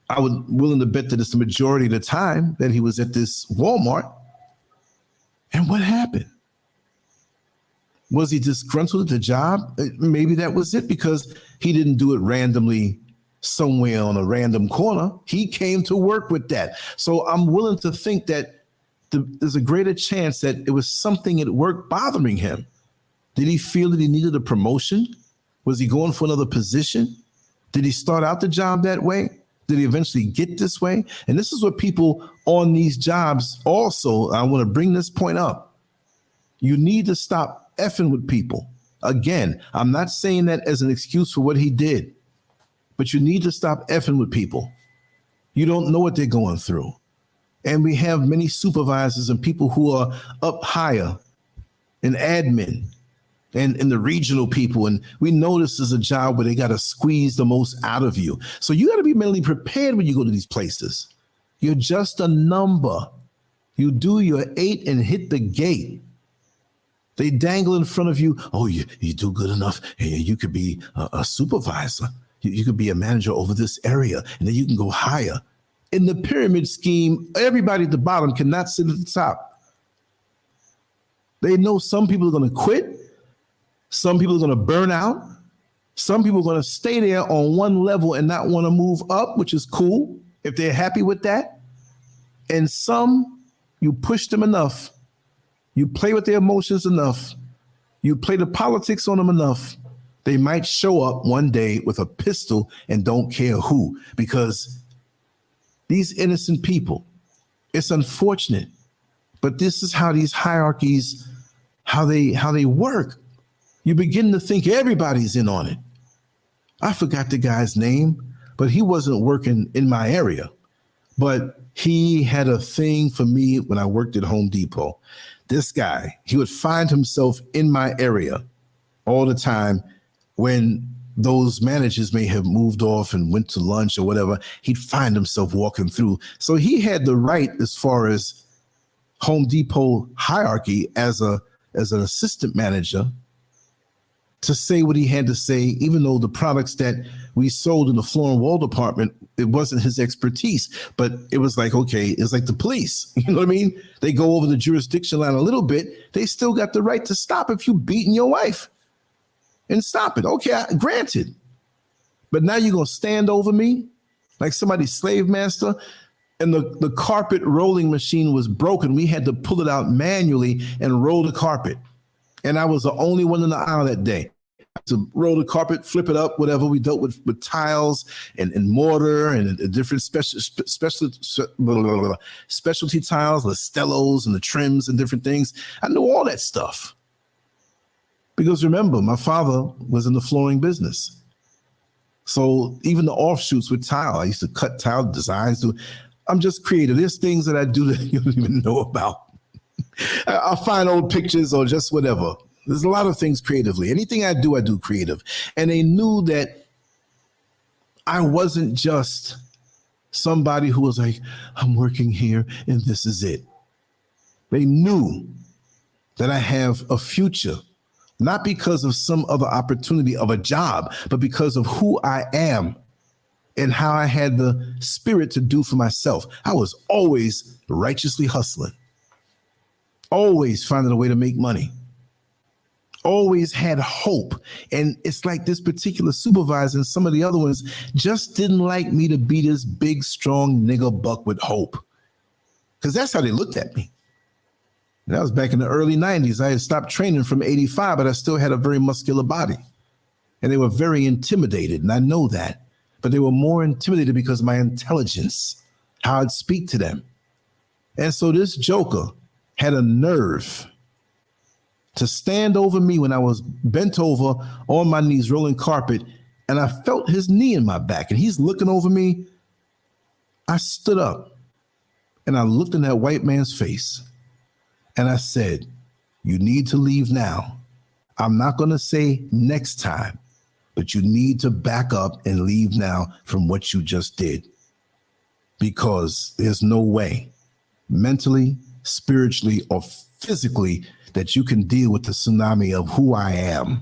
I was willing to bet that it's the majority of the time that he was at this Walmart. And what happened? Was he disgruntled at the job? Maybe that was it because he didn't do it randomly somewhere on a random corner. He came to work with that. So I'm willing to think that there's a greater chance that it was something at work bothering him. Did he feel that he needed a promotion? Was he going for another position? Did he start out the job that way? Did he eventually get this way? And this is what people on these jobs also, I want to bring this point up. You need to stop effing with people. Again, I'm not saying that as an excuse for what he did, but you need to stop effing with people. You don't know what they're going through. And we have many supervisors and people who are up higher in admin and in the regional people. And we know this is a job where they got to squeeze the most out of you. So you got to be mentally prepared when you go to these places. You're just a number. You do your 8 and hit the gate. They dangle in front of you. Oh, you do good enough. You could be a supervisor. You could be a manager over this area, and then you can go higher. In the pyramid scheme, everybody at the bottom cannot sit at the top. They know some people are going to quit. Some people are going to burn out. Some people are going to stay there on one level and not want to move up, which is cool if they're happy with that. And some, you push them enough. You play with their emotions enough. You play the politics on them enough. They might show up one day with a pistol and don't care who, because these innocent people, it's unfortunate, but this is how these hierarchies, how they work. You begin to think everybody's in on it. I forgot the guy's name, but he wasn't working in my area. But he had a thing for me when I worked at Home Depot. This guy, he would find himself in my area all the time when those managers may have moved off and went to lunch or whatever. He'd find himself walking through. So he had the right, as far as Home Depot hierarchy, as an assistant manager, to say what he had to say, even though the products that we sold in the floor and wall department, it wasn't his expertise. But it was like, okay, it's like the police. You know what I mean? They go over the jurisdiction line a little bit. They still got the right to stop if you beating your wife and stop it. Okay, granted. But now you're going to stand over me like somebody's slave master. And the carpet rolling machine was broken. We had to pull it out manually and roll the carpet. And I was the only one in the aisle that day. To roll the carpet, flip it up, whatever. We dealt with tiles and mortar and different specialty tiles, the stellos and the trims and different things. I knew all that stuff. Because remember, my father was in the flooring business. So even the offshoots with tile, I used to cut tile designs. I'm just creative. There's things that I do that you don't even know about. I'll find old pictures or just whatever. There's a lot of things creatively. Anything I do creative. And they knew that I wasn't just somebody who was like, I'm working here and this is it. They knew that I have a future, not because of some other opportunity of a job, but because of who I am and how I had the spirit to do for myself. I was always righteously hustling. Always finding a way to make money. Always had hope. And it's like this particular supervisor and some of the other ones just didn't like me to be this big, strong nigger buck with hope. Because that's how they looked at me. And that was back in the early 90s. I had stopped training from 85, but I still had a very muscular body. And they were very intimidated. And I know that. But they were more intimidated because of my intelligence, how I'd speak to them. And so this joker had a nerve to stand over me when I was bent over on my knees, rolling carpet, and I felt his knee in my back, and he's looking over me. I stood up, and I looked in that white man's face, and I said, you need to leave now. I'm not going to say next time, but you need to back up and leave now from what you just did, because there's no way, mentally, spiritually, or physically, that you can deal with the tsunami of who I am.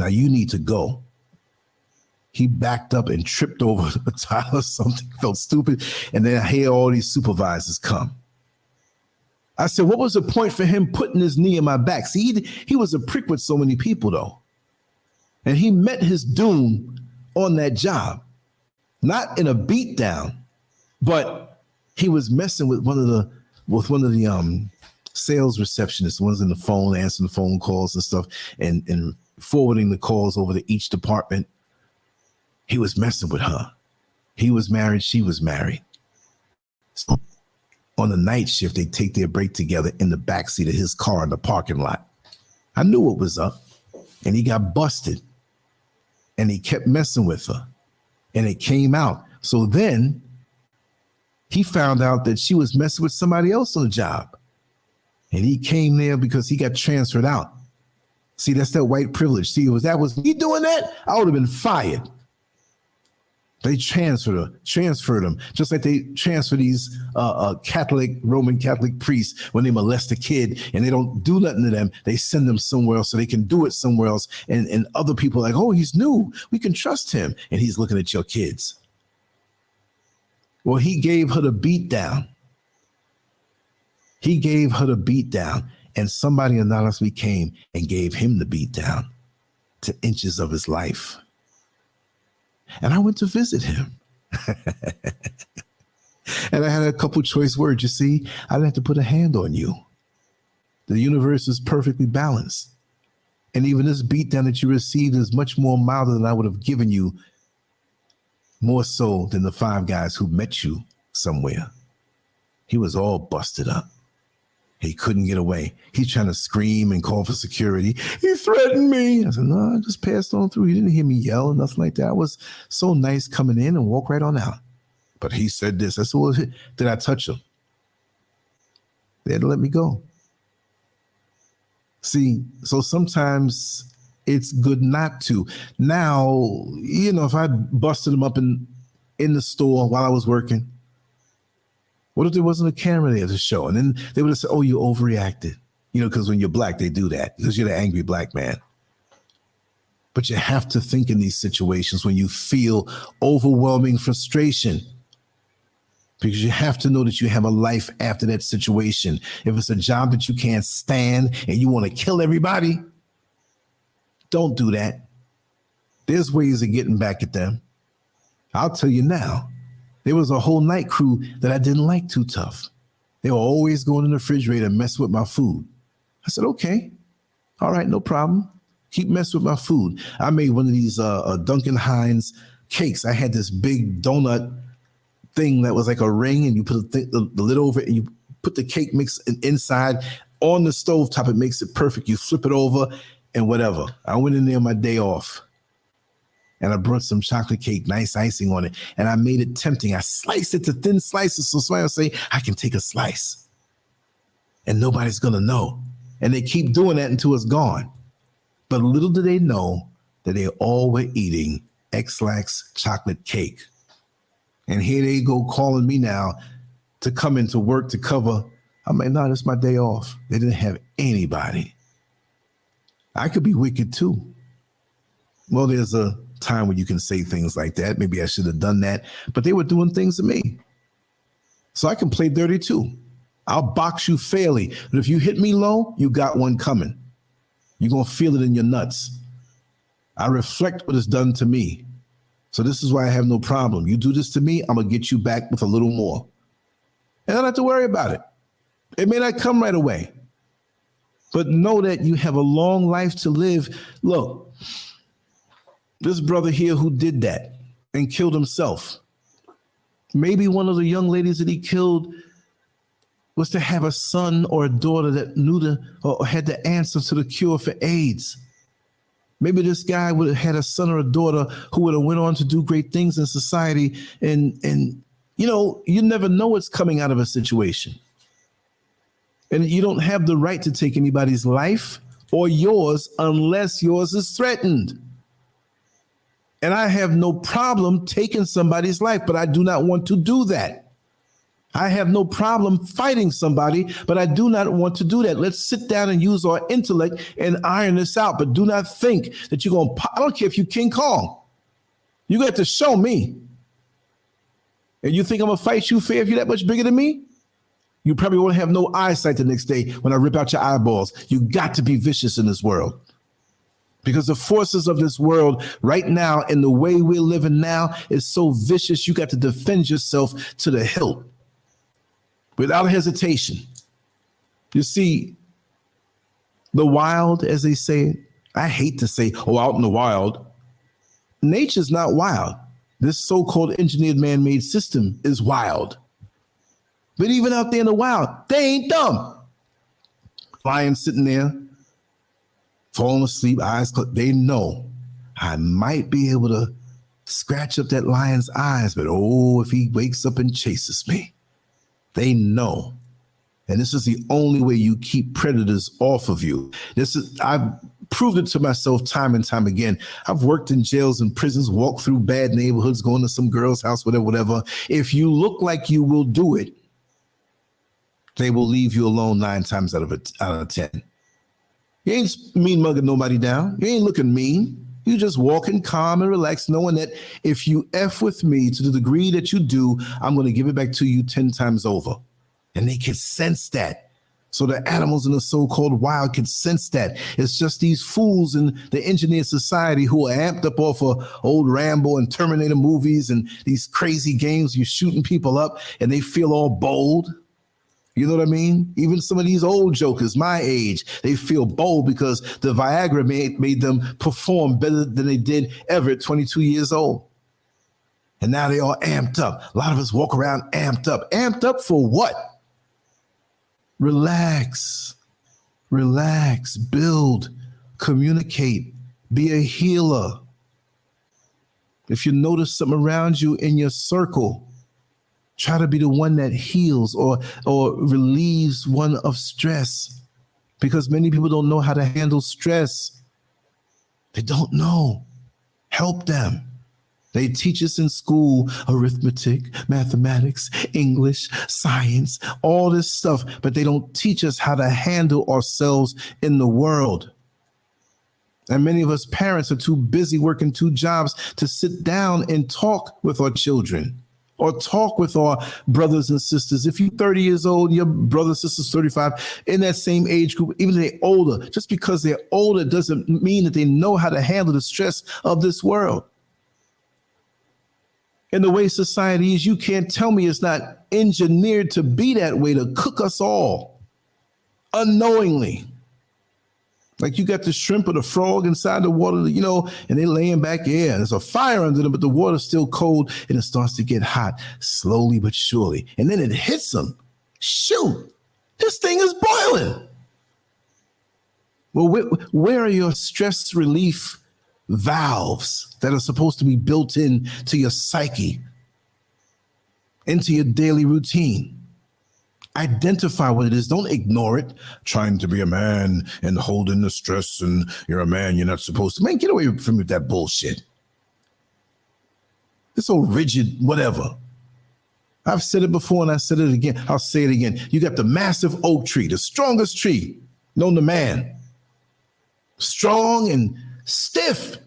Now you need to go. He backed up and tripped over a tile or something, felt stupid. And then I hear all these supervisors come. I said, what was the point for him putting his knee in my back? See, he was a prick with so many people though. And he met his doom on that job. not in a beat down, but he was messing with one of the sales receptionists, the ones in the phone, answering the phone calls and stuff, and forwarding the calls over to each department. He was messing with her. He was married. She was married. So on the night shift, they take their break together in the backseat of his car in the parking lot. I knew what was up, and he got busted, and he kept messing with her, and it came out. So then he found out that she was messing with somebody else on the job, and he came there because he got transferred out. See, that's that white privilege. See, that was me doing that, I would have been fired. They transferred him, just like they transfer these Roman Catholic priests when they molest a kid and they don't do nothing to them. They send them somewhere else so they can do it somewhere else. And other people are like, oh, he's new. We can trust him. And he's looking at your kids. Well, he gave her the beat down. And somebody anonymously came and gave him the beat down to inches of his life. And I went to visit him. And I had a couple choice words. You see, I didn't have to put a hand on you. The universe is perfectly balanced. And even this beatdown that you received is much more milder than I would have given you, more so than the 5 guys who met you somewhere. He was all busted up. He couldn't get away. He's trying to scream and call for security. He threatened me. I said, no, I just passed on through. He didn't hear me yell or nothing like that. I was so nice coming in and walk right on out. But he said this. I said, well, did I touch him? They had to let me go. See, so sometimes it's good not to. Now, if I busted him up in the store while I was working, what if there wasn't a camera there to show? And then they would have said, oh, you overreacted. Because when you're black, they do that because you're the angry black man. But you have to think in these situations when you feel overwhelming frustration, because you have to know that you have a life after that situation. If it's a job that you can't stand and you want to kill everybody, don't do that. There's ways of getting back at them. I'll tell you now. There was a whole night crew that I didn't like too tough. They were always going in the refrigerator and mess with my food. I said, okay, all right, no problem. Keep messing with my food. I made one of these Duncan Hines cakes. I had this big donut thing that was like a ring, and you put the lid over it, and you put the cake mix inside on the stovetop. It makes it perfect. You flip it over and whatever. I went in there on my day off. And I brought some chocolate cake, nice icing on it. And I made it tempting. I sliced it to thin slices so somebody will say, I can take a slice. And nobody's going to know. And they keep doing that until it's gone. But little do they know that they all were eating X-Lax chocolate cake. And here they go calling me now to come into work to cover. I'm like, no, that's my day off. They didn't have anybody. I could be wicked too. Well, there's a time when you can say things like that. Maybe I should have done that, but they were doing things to me. So I can play dirty too. I'll box you fairly. But if you hit me low, you got one coming. You're going to feel it in your nuts. I reflect what is done to me. So this is why I have no problem. You do this to me, I'm going to get you back with a little more. And I don't have to worry about it. It may not come right away, but know that you have a long life to live. Look, this brother here who did that and killed himself, maybe one of the young ladies that he killed was to have a son or a daughter that knew or had the answer to the cure for AIDS. Maybe this guy would have had a son or a daughter who would have went on to do great things in society. And you never know what's coming out of a situation. And you don't have the right to take anybody's life or yours unless yours is threatened. And I have no problem taking somebody's life, but I do not want to do that. I have no problem fighting somebody, but I do not want to do that. Let's sit down and use our intellect and iron this out. But do not think that you're going to, I don't care if you're King Kong. You got to show me. And you think I'm going to fight you fair if you're that much bigger than me? You probably won't have no eyesight the next day when I rip out your eyeballs. You got to be vicious in this world. Because the forces of this world right now and the way we're living now is so vicious, you got to defend yourself to the hilt without hesitation. You see, the wild, as they say, I hate to say, oh, out in the wild. Nature's not wild. This so-called engineered man-made system is wild. But even out there in the wild, they ain't dumb. Lion sitting there, falling asleep, eyes closed. They know I might be able to scratch up that lion's eyes, but oh, if he wakes up and chases me, they know. And this is the only way you keep predators off of you. I've proved it to myself time and time again. I've worked in jails and prisons, walked through bad neighborhoods, going to some girl's house, whatever. If you look like you will do it, they will leave you alone 9 times out of 10. You ain't mean mugging nobody down. You ain't looking mean. You just walking calm and relaxed, knowing that if you F with me to the degree that you do, I'm going to give it back to you 10 times over. And they can sense that. So the animals in the so-called wild can sense that. It's just these fools in the engineered society who are amped up off of old Rambo and Terminator movies and these crazy games. You're shooting people up and they feel all bold. You know what I mean? Even some of these old jokers, my age, they feel bold because the Viagra made them perform better than they did ever at 22 years old. And now they all amped up. A lot of us walk around amped up. Amped up for what? Relax, build, communicate, be a healer. If you notice something around you in your circle, try to be the one that heals or relieves one of stress, because many people don't know how to handle stress. They don't know. Help them. They teach us in school arithmetic, mathematics, English, science, all this stuff, but they don't teach us how to handle ourselves in the world. And many of us parents are too busy working 2 jobs to sit down and talk with our children or talk with our brothers and sisters. If you're 30 years old, your brother and sister's 35, in that same age group, even if they're older, just because they're older doesn't mean that they know how to handle the stress of this world. And the way society is, you can't tell me it's not engineered to be that way, to cook us all unknowingly. Like you got the shrimp or the frog inside the water, and they're laying back, and there's a fire under them, but the water's still cold and it starts to get hot slowly but surely. And then it hits them. Shoot, this thing is boiling. Well, where are your stress relief valves that are supposed to be built in to your psyche, into your daily routine? Identify what it is. Don't ignore it. Trying to be a man and holding the stress and you're a man, you're not supposed to. Man, get away from that bullshit. It's so rigid, whatever. I've said it before and I said it again. I'll say it again. You got the massive oak tree, the strongest tree known to man. Strong and stiff.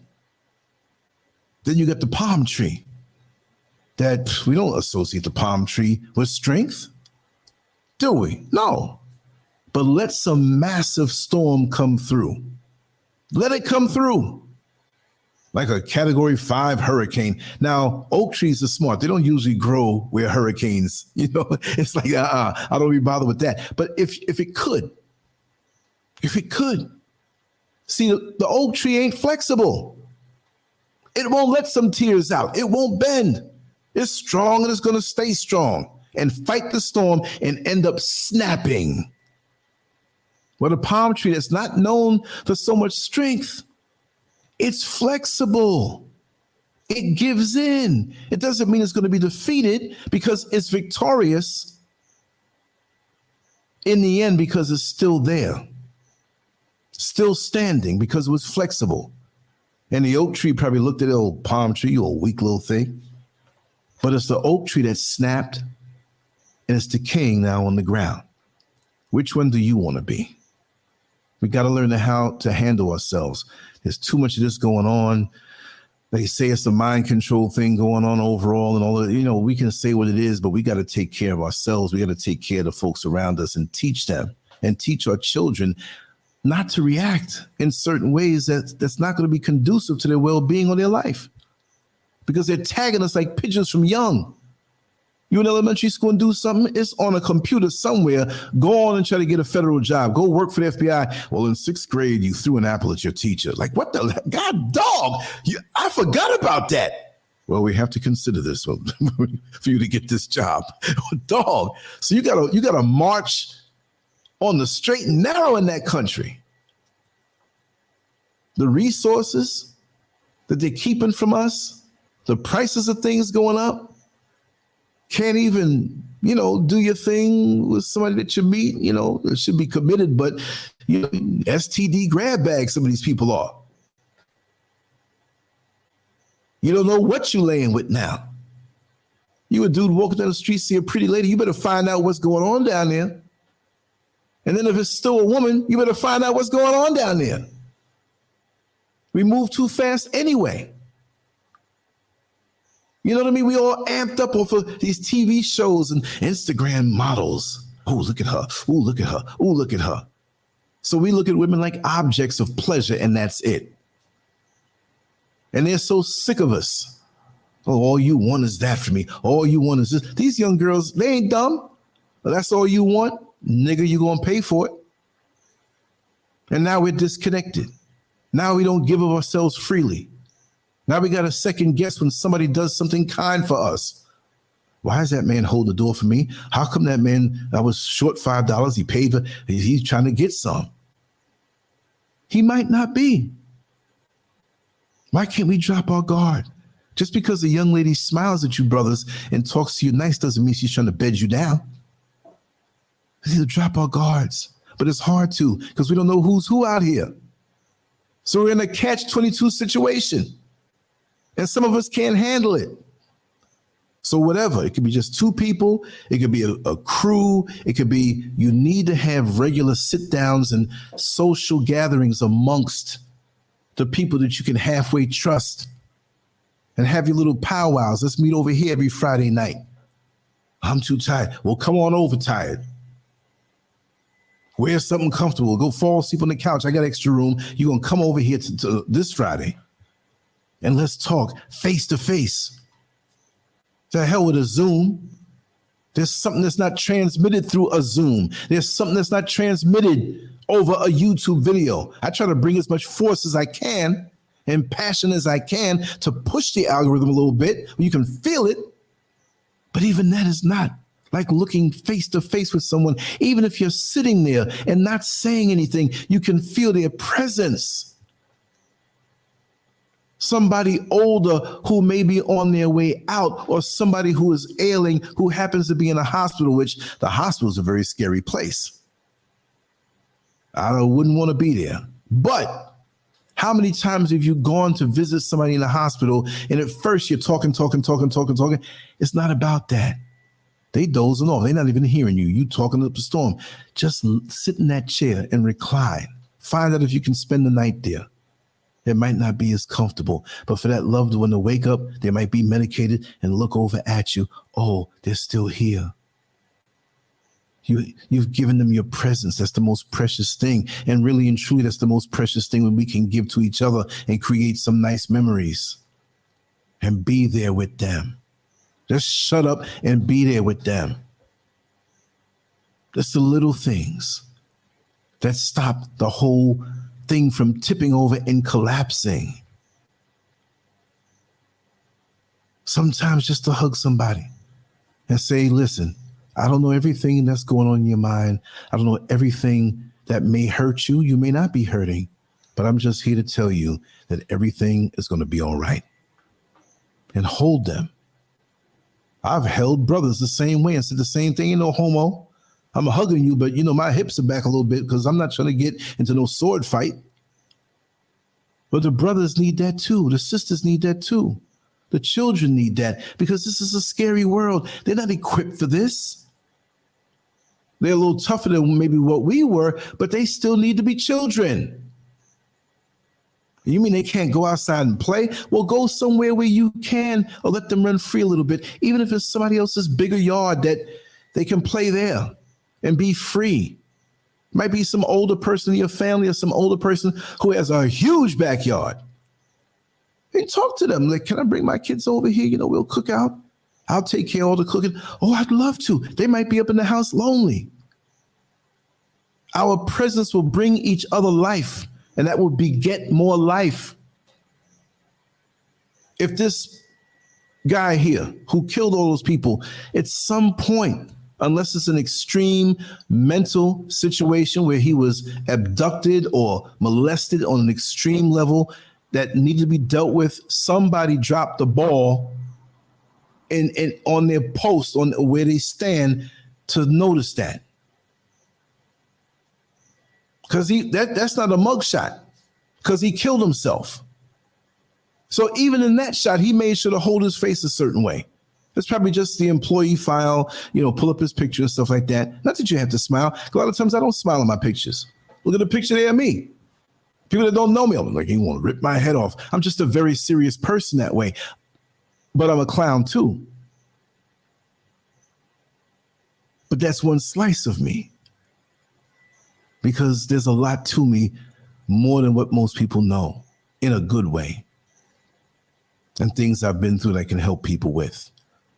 Then you got the palm tree that we don't associate the palm tree with strength. Do we? No. But let some massive storm come through. Let it come through. Like a Category 5 hurricane. Now, oak trees are smart. They don't usually grow where hurricanes, it's like, I don't be bothered with that. But if it could, see, the oak tree ain't flexible. It won't let some tears out. It won't bend. It's strong and it's going to stay strong and fight the storm and end up snapping. Well, a palm tree that's not known for so much strength, it's flexible. It gives in. It doesn't mean it's going to be defeated because it's victorious in the end because it's still there, still standing because it was flexible. And the oak tree probably looked at the old palm tree, you old weak little thing. But it's the oak tree that snapped and it's decaying now on the ground. Which one do you want to be? We got to learn how to handle ourselves. There's too much of this going on. They say it's a mind control thing going on overall and all that. We can say what it is, but we got to take care of ourselves. We got to take care of the folks around us and teach them and teach our children not to react in certain ways that's not going to be conducive to their well-being or their life, because they're tagging us like pigeons from young. You in elementary school and do something, it's on a computer somewhere. Go on and try to get a federal job. Go work for the FBI. Well, in 6th grade, you threw an apple at your teacher. Like, what the God dog? I forgot about that. Well, we have to consider this for you to get this job. Dog. So you gotta march on the straight and narrow in that country. The resources that they're keeping from us, the prices of things going up. Can't even, do your thing with somebody that you meet, it should be committed, but, STD grab bags some of these people are. You don't know what you laying with now. You a dude walking down the street, see a pretty lady, you better find out what's going on down there. And then if it's still a woman, you better find out what's going on down there. We move too fast anyway. You know what I mean? We all amped up off of these TV shows and Instagram models. Oh, look at her. Oh, look at her. Oh, look at her. So we look at women like objects of pleasure, and that's it. And they're so sick of us. Oh, all you want is that for me. All you want is this. These young girls, they ain't dumb. But that's all you want. Nigga, you gonna pay for it. And now we're disconnected. Now we don't give of ourselves freely. Now we got to second guess when somebody does something kind for us. Why is that man hold the door for me? How come that man, I was short $5, he paid for, he's trying to get some. He might not be. Why can't we drop our guard? Just because a young lady smiles at you, brothers, and talks to you nice doesn't mean she's trying to bed you down. We need to drop our guards, but it's hard to because we don't know who's who out here. So we're in a catch-22 situation. And some of us can't handle it. So whatever, it could be just 2 people. It could be a crew. It could be you need to have regular sit downs and social gatherings amongst the people that you can halfway trust and have your little powwows. Let's meet over here every Friday night. I'm too tired. Well, come on over tired. Wear something comfortable. Go fall asleep on the couch. I got extra room. You're going to come over here to this Friday. And let's talk face to face. To hell with a Zoom. There's something that's not transmitted through a Zoom. There's something that's not transmitted over a YouTube video. I try to bring as much force as I can and passion as I can to push the algorithm a little bit. You can feel it. But even that is not like looking face to face with someone. Even if you're sitting there and not saying anything, you can feel their presence. Somebody older who may be on their way out, or somebody who is ailing, who happens to be in a hospital, which the hospital is a very scary place. I wouldn't want to be there. But how many times have you gone to visit somebody in the hospital and at first you're talking. It's not about that. They dozing off. They're not even hearing you. You talking up the storm. Just sit in that chair and recline. Find out if you can spend the night there. It might not be as comfortable, but for that loved one to wake up, they might be medicated and look over at you. Oh, they're still here. You've given them your presence. That's the most precious thing. And really and truly, that's the most precious thing that we can give to each other and create some nice memories and be there with them. Just shut up and be there with them. That's the little things that stop the whole thing from tipping over and collapsing. Sometimes just to hug somebody and say, listen, I don't know everything that's going on in your mind. I don't know everything that may hurt you. You may not be hurting, but I'm just here to tell you that everything is going to be all right. And hold them. I've held brothers the same way and said the same thing. You know, homo. I'm hugging you, but my hips are back a little bit because I'm not trying to get into no sword fight. But the brothers need that too. The sisters need that too. The children need that because this is a scary world. They're not equipped for this. They're a little tougher than maybe what we were, but they still need to be children. You mean they can't go outside and play? Well, go somewhere where you can, or let them run free a little bit, even if it's somebody else's bigger yard that they can play there and be free. Might be some older person in your family or some older person who has a huge backyard. And talk to them. Like, can I bring my kids over here? You know, we'll cook out. I'll take care of all the cooking. Oh, I'd love to. They might be up in the house lonely. Our presence will bring each other life, and that will beget more life. If this guy here who killed all those people, at some point, unless it's an extreme mental situation where he was abducted or molested on an extreme level that needed to be dealt with, somebody dropped the ball and on their post on where they stand to notice that. Because that's not a mugshot, because he killed himself. So even in that shot, he made sure to hold his face a certain way. It's probably just the employee file, you know, pull up his picture and stuff like that. Not that you have to smile. A lot of times I don't smile on my pictures. Look at the picture there of me. People that don't know me, I'm like, you want to rip my head off. I'm just a very serious person that way. But I'm a clown too. But that's one slice of me. Because there's a lot to me more than what most people know, in a good way. And things I've been through that I can help people with.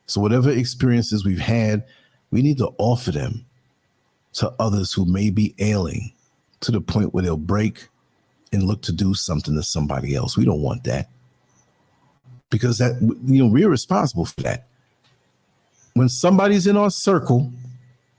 So whatever experiences we've had, we need to offer them to others who may be ailing to the point where they'll break and look to do something to somebody else. We don't want that, because that, you know, we're responsible for that. When somebody's in our circle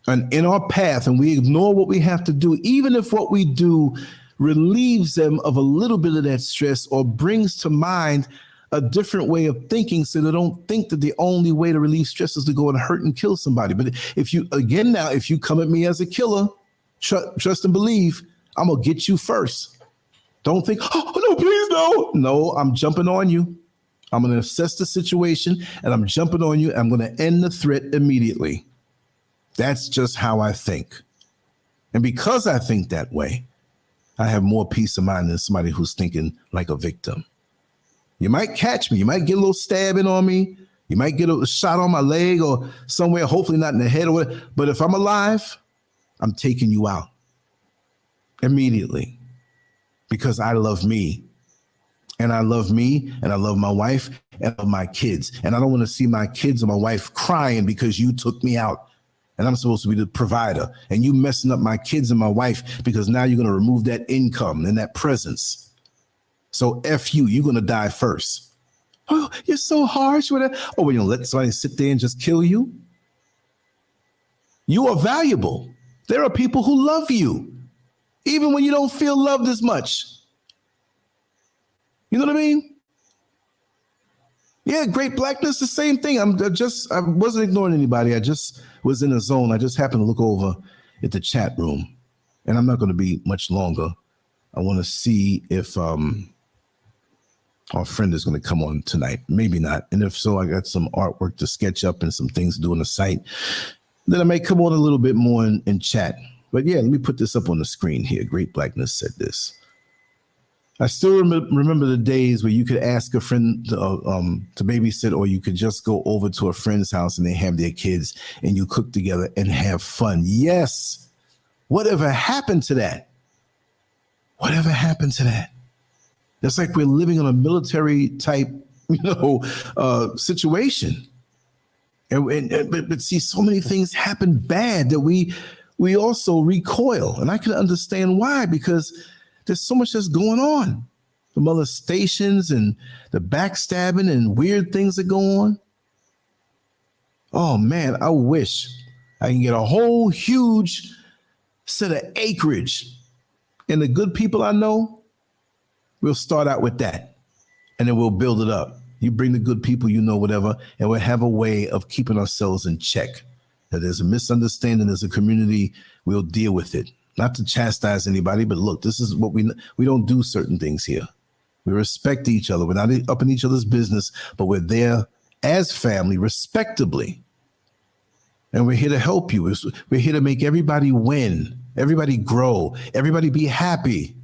and in our path and we ignore what we have to do, even if what we do relieves them of a little bit of that stress or brings to mind a different way of thinking, so they don't think that the only way to relieve stress is to go and hurt and kill somebody. But if you come at me as a killer, trust and believe, I'm going to get you first. Don't think, oh, no, please, no. No, I'm jumping on you. I'm going to assess the situation and I'm jumping on you. And I'm going to end the threat immediately. That's just how I think. And because I think that way, I have more peace of mind than somebody who's thinking like a victim. You might catch me. You might get a little stabbing on me. You might get a shot on my leg or somewhere, hopefully not in the head or whatever. But if I'm alive, I'm taking you out immediately, because I love me. And I love me, and I love my wife, and I love my kids. And I don't want to see my kids or my wife crying because you took me out. And I'm supposed to be the provider. And you messing up my kids and my wife because now you're going to remove that income and that presence. So F you, you're going to die first. Oh, you're so harsh with it. Oh, well, you know, let somebody sit there and just kill you? You are valuable. There are people who love you, even when you don't feel loved as much. You know what I mean? Yeah, great blackness, the same thing. I wasn't ignoring anybody. I just was in a zone. I just happened to look over at the chat room, and I'm not going to be much longer. I want to see if our friend is going to come on tonight. Maybe not. And if so, I got some artwork to sketch up and some things to do on the site. Then I may come on a little bit more and chat. But yeah, let me put this up on the screen here. Great Blackness said this. I still remember the days where you could ask a friend to babysit, or you could just go over to a friend's house and they have their kids and you cook together and have fun. Yes. Whatever happened to that? Whatever happened to that? It's like we're living on a military type, situation. But see, so many things happen bad that we also recoil. And I can understand why, because there's so much that's going on. The molestations and the backstabbing and weird things that go on. Oh man, I wish I can get a whole huge set of acreage. And the good people I know, we'll start out with that. And then we'll build it up. You bring the good people, whatever, and we'll have a way of keeping ourselves in check. If there's a misunderstanding as a community, we'll deal with it. Not to chastise anybody, but look, this is what we don't do certain things here. We respect each other. We're not up in each other's business, but we're there as family, respectably. And we're here to help you. We're here to make everybody win, everybody grow, everybody be happy.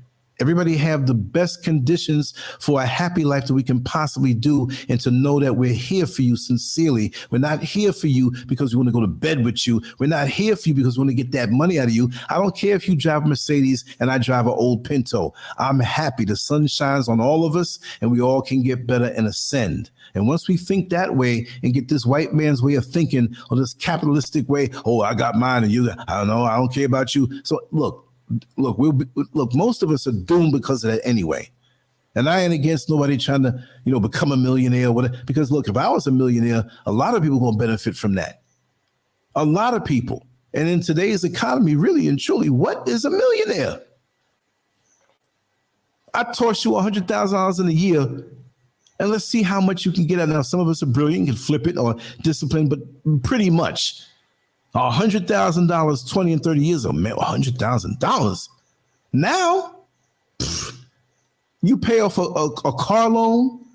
Everybody have the best conditions for a happy life that we can possibly do, and to know that we're here for you sincerely. We're not here for you because we want to go to bed with you. We're not here for you because we want to get that money out of you. I don't care if you drive a Mercedes and I drive an old Pinto. I'm happy. The sun shines on all of us and we all can get better and ascend. And once we think that way and get this white man's way of thinking, or this capitalistic way, oh, I got mine and you, I don't know, I don't care about you. So look, most of us are doomed because of that anyway. And I ain't against nobody trying to, become a millionaire or whatever. Because look, if I was a millionaire, a lot of people gonna benefit from that. A lot of people. And in today's economy, really and truly, what is a millionaire? I toss you $100,000 in a year, and let's see how much you can get out. Now, some of us are brilliant, can flip it or discipline, but pretty much $100,000 20 and 30 years ago, man, $100,000. Now, you pay off a car loan.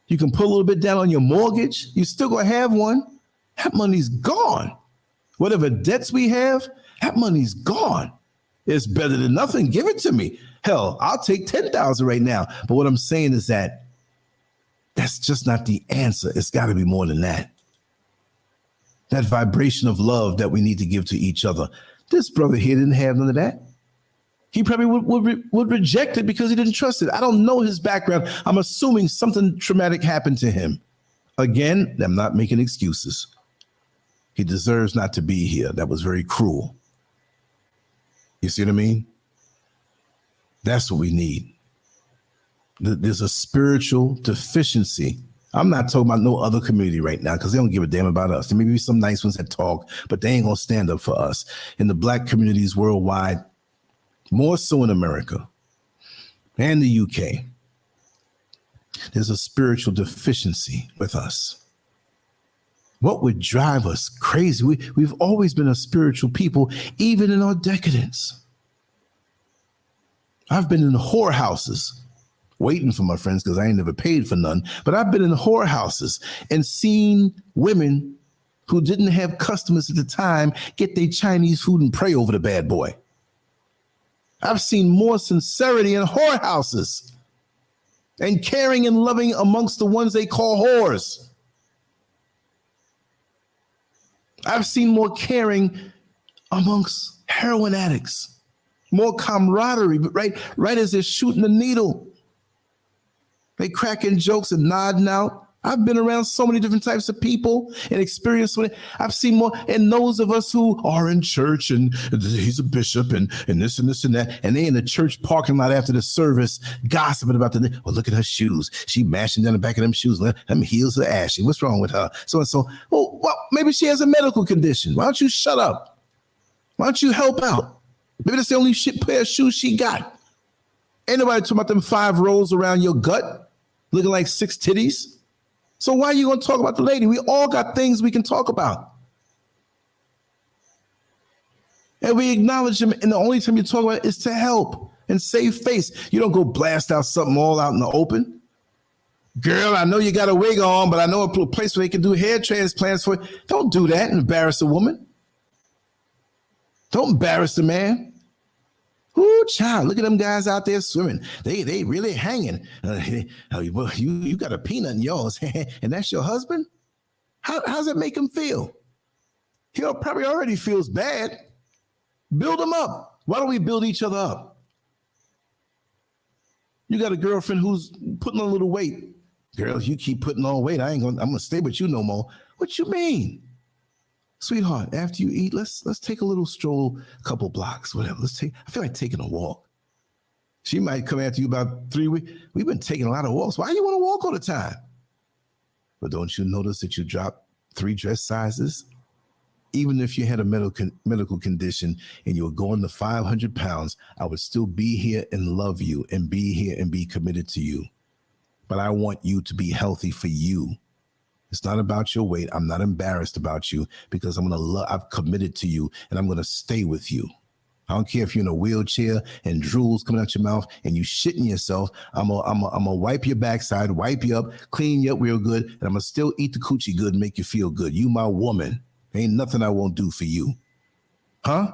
You can put a little bit down on your mortgage. You still gonna have one. That money's gone. Whatever debts we have, that money's gone. It's better than nothing. Give it to me. Hell, I'll take 10,000 right now. But what I'm saying is that that's just not the answer. It's got to be more than that. That vibration of love that we need to give to each other. This brother here didn't have none of that. He probably would reject it because he didn't trust it. I don't know his background. I'm assuming something traumatic happened to him. Again, I'm not making excuses. He deserves not to be here. That was very cruel. You see what I mean? That's what we need. There's a spiritual deficiency. I'm not talking about no other community right now because they don't give a damn about us. There may be some nice ones that talk, but they ain't going to stand up for us. In the black communities worldwide, more so in America and the UK, there's a spiritual deficiency with us. What would drive us crazy? We've always been a spiritual people, even in our decadence. I've been in whorehouses waiting for my friends because I ain't never paid for none. But I've been in whorehouses and seen women who didn't have customers at the time get their Chinese food and pray over the bad boy. I've seen more sincerity in whorehouses and caring and loving amongst the ones they call whores. I've seen more caring amongst heroin addicts, more camaraderie, but right as they're shooting the needle, they cracking jokes and nodding out. I've been around so many different types of people and experienced with it. I've seen more, and those of us who are in church and he's a bishop and this and this and that, and they in the church parking lot after the service gossiping about well, look at her shoes. She mashing down the back of them shoes. Them heels are ashy. What's wrong with her? So and so. Well, maybe she has a medical condition. Why don't you shut up? Why don't you help out? Maybe that's the only pair of shoes she got. Ain't nobody talking about them 5 rolls around your gut looking like 6 titties. So why are you going to talk about the lady? We all got things we can talk about. And we acknowledge them, and the only time you talk about it is to help and save face. You don't go blast out something all out in the open. Girl, I know you got a wig on, but I know a place where they can do hair transplants for you. Don't do that and embarrass a woman. Don't embarrass the man. Ooh, child, look at them guys out there swimming. They really hanging. You got a peanut in yours, and that's your husband? How's that make him feel? He probably already feels bad. Build him up. Why don't we build each other up? You got a girlfriend who's putting on a little weight. Girl, you keep putting on weight, I'm gonna stay with you no more. What you mean? Sweetheart, after you eat, let's take a little stroll, a couple blocks, whatever. I feel like taking a walk. She might come after you about 3 weeks. We've been taking a lot of walks. Why do you want to walk all the time? But don't you notice that you dropped 3 dress sizes? Even if you had a medical condition and you were going to 500 pounds, I would still be here and love you and be here and be committed to you. But I want you to be healthy for you. It's not about your weight. I'm not embarrassed about you because I've committed to you and I'm going to stay with you. I don't care if you're in a wheelchair and drool's coming out your mouth and you shitting yourself. I'm gonna wipe your backside, wipe you up, clean you up real good, and I'm gonna still eat the coochie good and make you feel good. You my woman. Ain't nothing I won't do for you. Huh?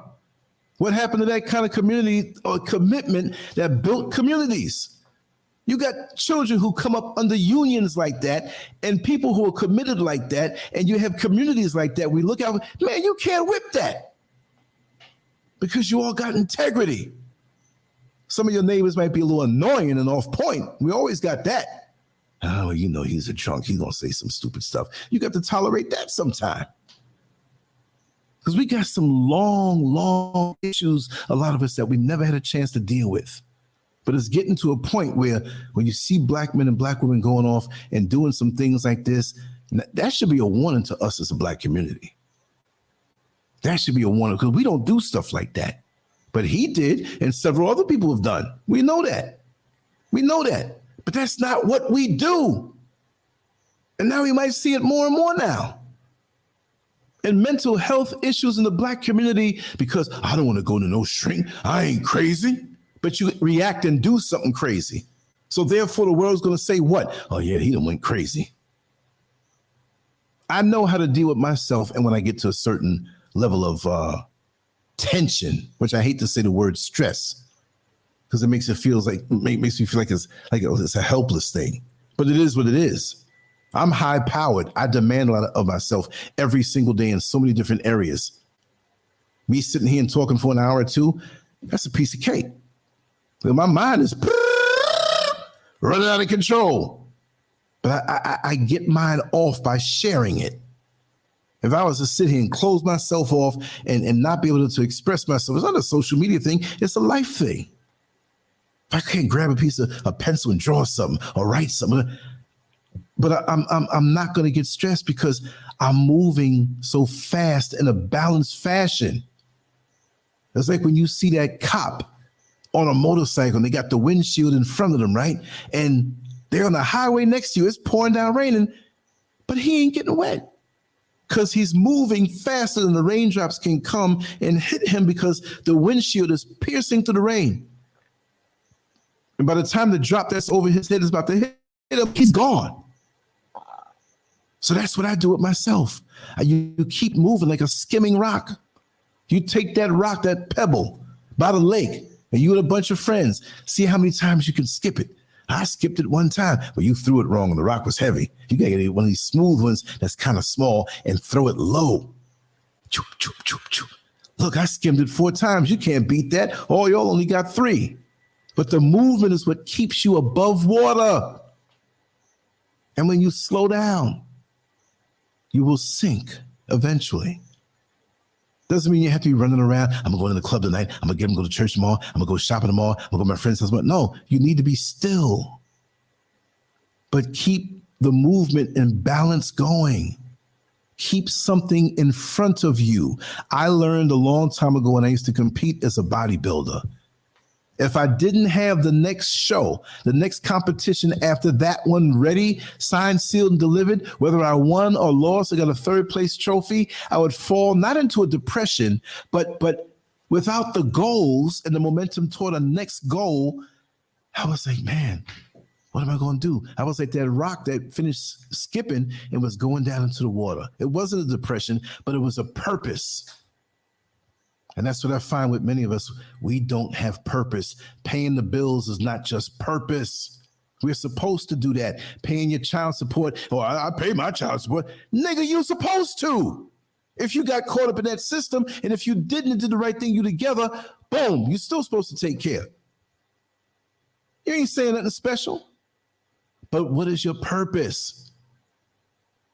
What happened to that kind of community or commitment that built communities? You got children who come up under unions like that and people who are committed like that, and you have communities like that. We look out, man, you can't whip that because you all got integrity. Some of your neighbors might be a little annoying and off point. We always got that. Oh, you know, he's a drunk. He's going to say some stupid stuff. You got to tolerate that sometime. Because we got some long issues, a lot of us, that we never had a chance to deal with. But it's getting to a point where when you see black men and black women going off and doing some things like this, that should be a warning to us as a black community. That should be a warning, because we don't do stuff like that. But he did, and several other people have done. We know that. We know that. But that's not what we do. And now we might see it more and more now. And mental health issues in the black community, because I don't want to go to no shrink. I ain't crazy. But you react and do something crazy. So therefore the world's going to say what? Oh yeah, he done went crazy. I know how to deal with myself. And when I get to a certain level of tension, which I hate to say the word stress, because it makes me feel like it's a helpless thing. But it is what it is. I'm high powered. I demand a lot of myself every single day in so many different areas. Me sitting here and talking for an hour or two, that's a piece of cake. My mind is running out of control. But I get mine off by sharing it. If I was to sit here and close myself off and not be able to express myself, it's not a social media thing, it's a life thing. If I can't grab a pencil and draw something or write something, but I'm not going to get stressed because I'm moving so fast in a balanced fashion. It's like when you see that cop on a motorcycle and they got the windshield in front of them, right? And they're on the highway next to you. It's pouring down raining, but he ain't getting wet because he's moving faster than the raindrops can come and hit him because the windshield is piercing through the rain. And by the time the drop that's over his head is about to hit him, he's gone. So that's what I do with myself. You keep moving like a skimming rock. You take that rock, that pebble by the lake, and you and a bunch of friends, see how many times you can skip it. I skipped it one time, but you threw it wrong and the rock was heavy. You gotta get one of these smooth ones that's kind of small and throw it low. Choop, choop, choop, choop. Look, I skimmed it 4 times. You can't beat that. Oh, y'all only got 3. But the movement is what keeps you above water. And when you slow down, you will sink eventually. Doesn't mean you have to be running around. I'm gonna go to the club tonight. I'm gonna go to church tomorrow. I'm gonna go shopping tomorrow. I'm gonna go to my friend's house. No, you need to be still. But keep the movement and balance going. Keep something in front of you. I learned a long time ago when I used to compete as a bodybuilder. If I didn't have the next show, the next competition after that one ready, signed, sealed, and delivered, whether I won or lost, I got a 3rd place trophy, I would fall not into a depression, but without the goals and the momentum toward a next goal, I was like, man, what am I going to do? I was like that rock that finished skipping and was going down into the water. It wasn't a depression, but it was a purpose. And that's what I find with many of us. We don't have purpose. Paying the bills is not just purpose. We're supposed to do that. Paying your child support. Oh, I pay my child support. Nigga, you supposed to. If you got caught up in that system, and if you didn't do the right thing, you together, boom, you're still supposed to take care. You ain't saying nothing special. But what is your purpose?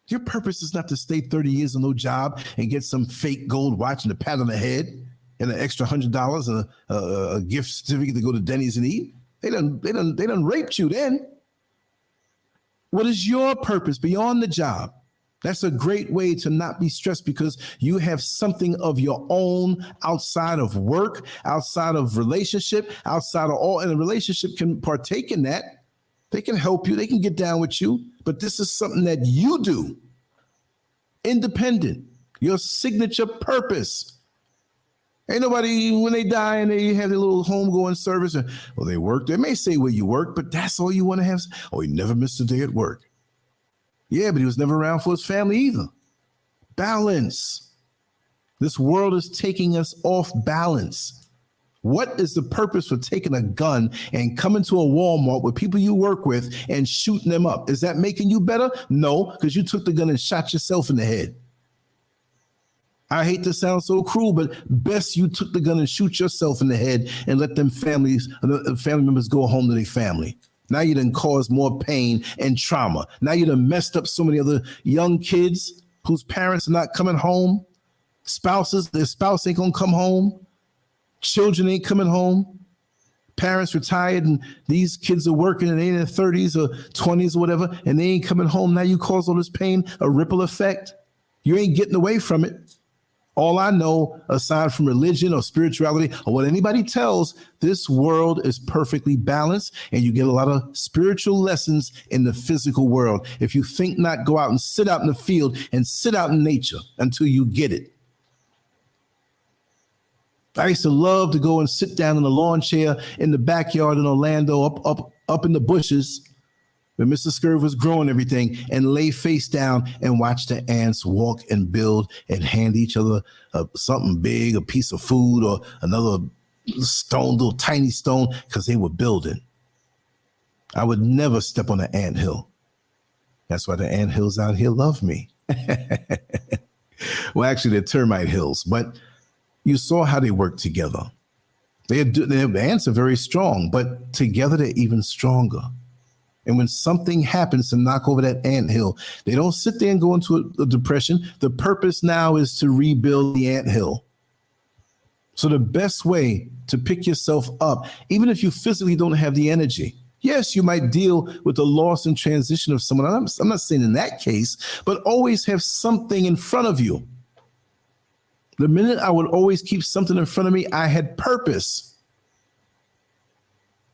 Your purpose is not to stay 30 years on no job and get some fake gold watch and a pat on the head and an extra $100 and a gift certificate to go to Denny's and eat. They done raped you then. What is your purpose beyond the job? That's a great way to not be stressed because you have something of your own outside of work, outside of relationship, outside of all, and a relationship can partake in that. They can help you. They can get down with you. But this is something that you do. Independent. Your signature purpose. Ain't nobody, when they die and they have their little homegoing service, and, well, they work. They may say where you work, but that's all you want to have. Oh, he never missed a day at work. Yeah, but he was never around for his family either. Balance. This world is taking us off balance. What is the purpose for taking a gun and coming to a Walmart with people you work with and shooting them up? Is that making you better? No, because you took the gun and shot yourself in the head. I hate to sound so cruel, but best you took the gun and shoot yourself in the head and let them family members go home to their family. Now you done caused more pain and trauma. Now you done messed up so many other young kids whose parents are not coming home. Spouses, their spouse ain't gonna come home. Children ain't coming home. Parents retired and these kids are working and they in their 30s or 20s or whatever, and they ain't coming home. Now you cause all this pain, a ripple effect. You ain't getting away from it. All I know, aside from religion or spirituality or what anybody tells, this world is perfectly balanced, and you get a lot of spiritual lessons in the physical world. If you think not, go out and sit out in the field and sit out in nature until you get it. I used to love to go and sit down in a lawn chair in the backyard in Orlando, up in the bushes, when Mr. SCURV was growing everything, and lay face down and watch the ants walk and build and hand each other something big, a piece of food or another stone, little tiny stone, because they were building. I would never step on an anthill. That's why the anthills out here love me. Well, actually, they're termite hills, but you saw how they work together. The ants are very strong, but together they're even stronger. And when something happens to knock over that anthill, they don't sit there and go into a depression. The purpose now is to rebuild the anthill. So the best way to pick yourself up, even if you physically don't have the energy, yes, you might deal with the loss and transition of someone. I'm not saying in that case, but always have something in front of you. The minute I would always keep something in front of me, I had purpose.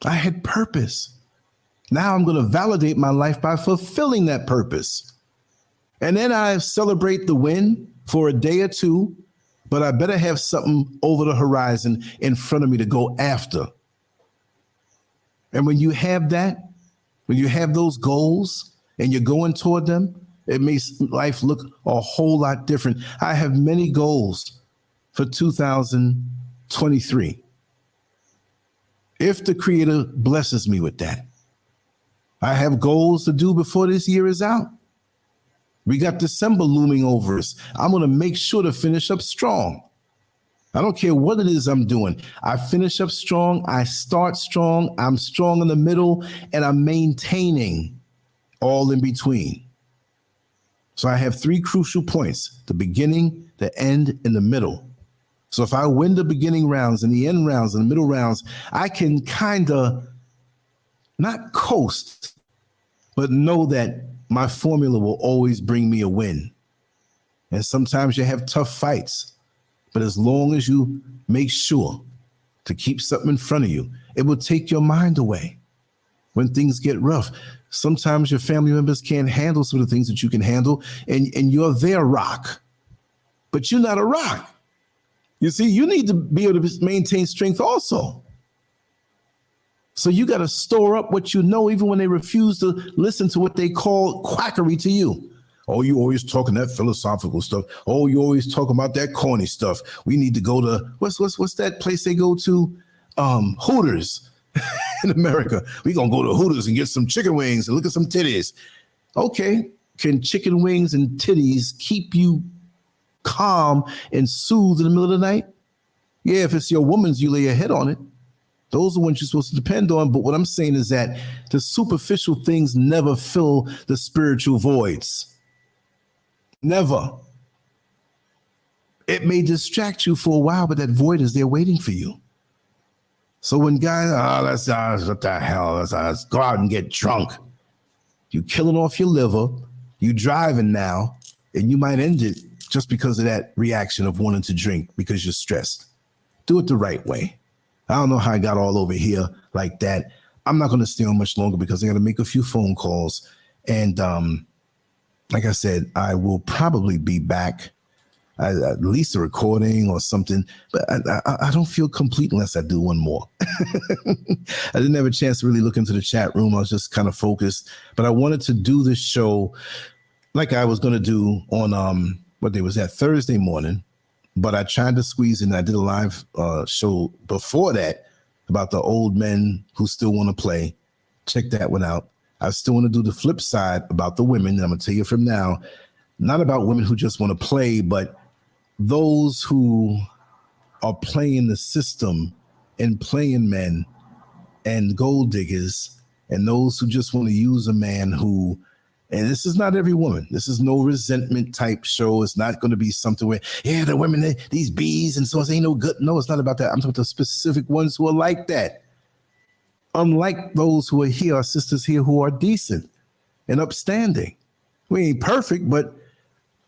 I had purpose. Now I'm going to validate my life by fulfilling that purpose. And then I celebrate the win for a day or two, but I better have something over the horizon in front of me to go after. And when you have that, when you have those goals and you're going toward them, it makes life look a whole lot different. I have many goals for 2023. If the Creator blesses me with that. I have goals to do before this year is out. We got December looming over us. I'm going to make sure to finish up strong. I don't care what it is I'm doing. I finish up strong. I start strong. I'm strong in the middle, and I'm maintaining all in between. So I have 3 crucial points: the beginning, the end, and the middle. So if I win the beginning rounds and the end rounds and the middle rounds, I can kind of not coast, but know that my formula will always bring me a win. And sometimes you have tough fights, but as long as you make sure to keep something in front of you, it will take your mind away when things get rough. Sometimes your family members can't handle some of the things that you can handle, and you're their rock, but you're not a rock. You see, you need to be able to maintain strength also. So you got to store up what you know, even when they refuse to listen to what they call quackery to you. Oh, you always talking that philosophical stuff. Oh, you always talking about that corny stuff. We need to go to, what's that place they go to? Hooters in America. We going to go to Hooters and get some chicken wings and look at some titties. Okay, can chicken wings and titties keep you calm and soothed in the middle of the night? Yeah, if it's your woman's, you lay your head on it. Those are the ones you're supposed to depend on. But what I'm saying is that the superficial things never fill the spiritual voids. Never. It may distract you for a while, but that void is there waiting for you. So when guys, what the hell? Let's go out and get drunk. You killing off your liver. You driving now, and you might end it just because of that reaction of wanting to drink because you're stressed. Do it the right way. I don't know how I got all over here like that. I'm not going to stay on much longer because I got to make a few phone calls. And like I said, I will probably be back, at least a recording or something. But I don't feel complete unless I do one more. I didn't have a chance to really look into the chat room. I was just kind of focused. But I wanted to do this show like I was going to do on, what day was that? Thursday morning. but I tried to squeeze in. I did a live show before that about the old men who still want to play. Check that one out. I still want to do the flip side about the women. And I'm going to tell you from now, not about women who just want to play, but those who are playing the system and playing men and gold diggers, and those who just want to use a man who, and this is not every woman. This is no resentment type show. It's not going to be something where, yeah, the women, these bees and so on, ain't no good. No, it's not about that. I'm talking about the specific ones who are like that. Unlike those who are here, our sisters here who are decent and upstanding. We ain't perfect, but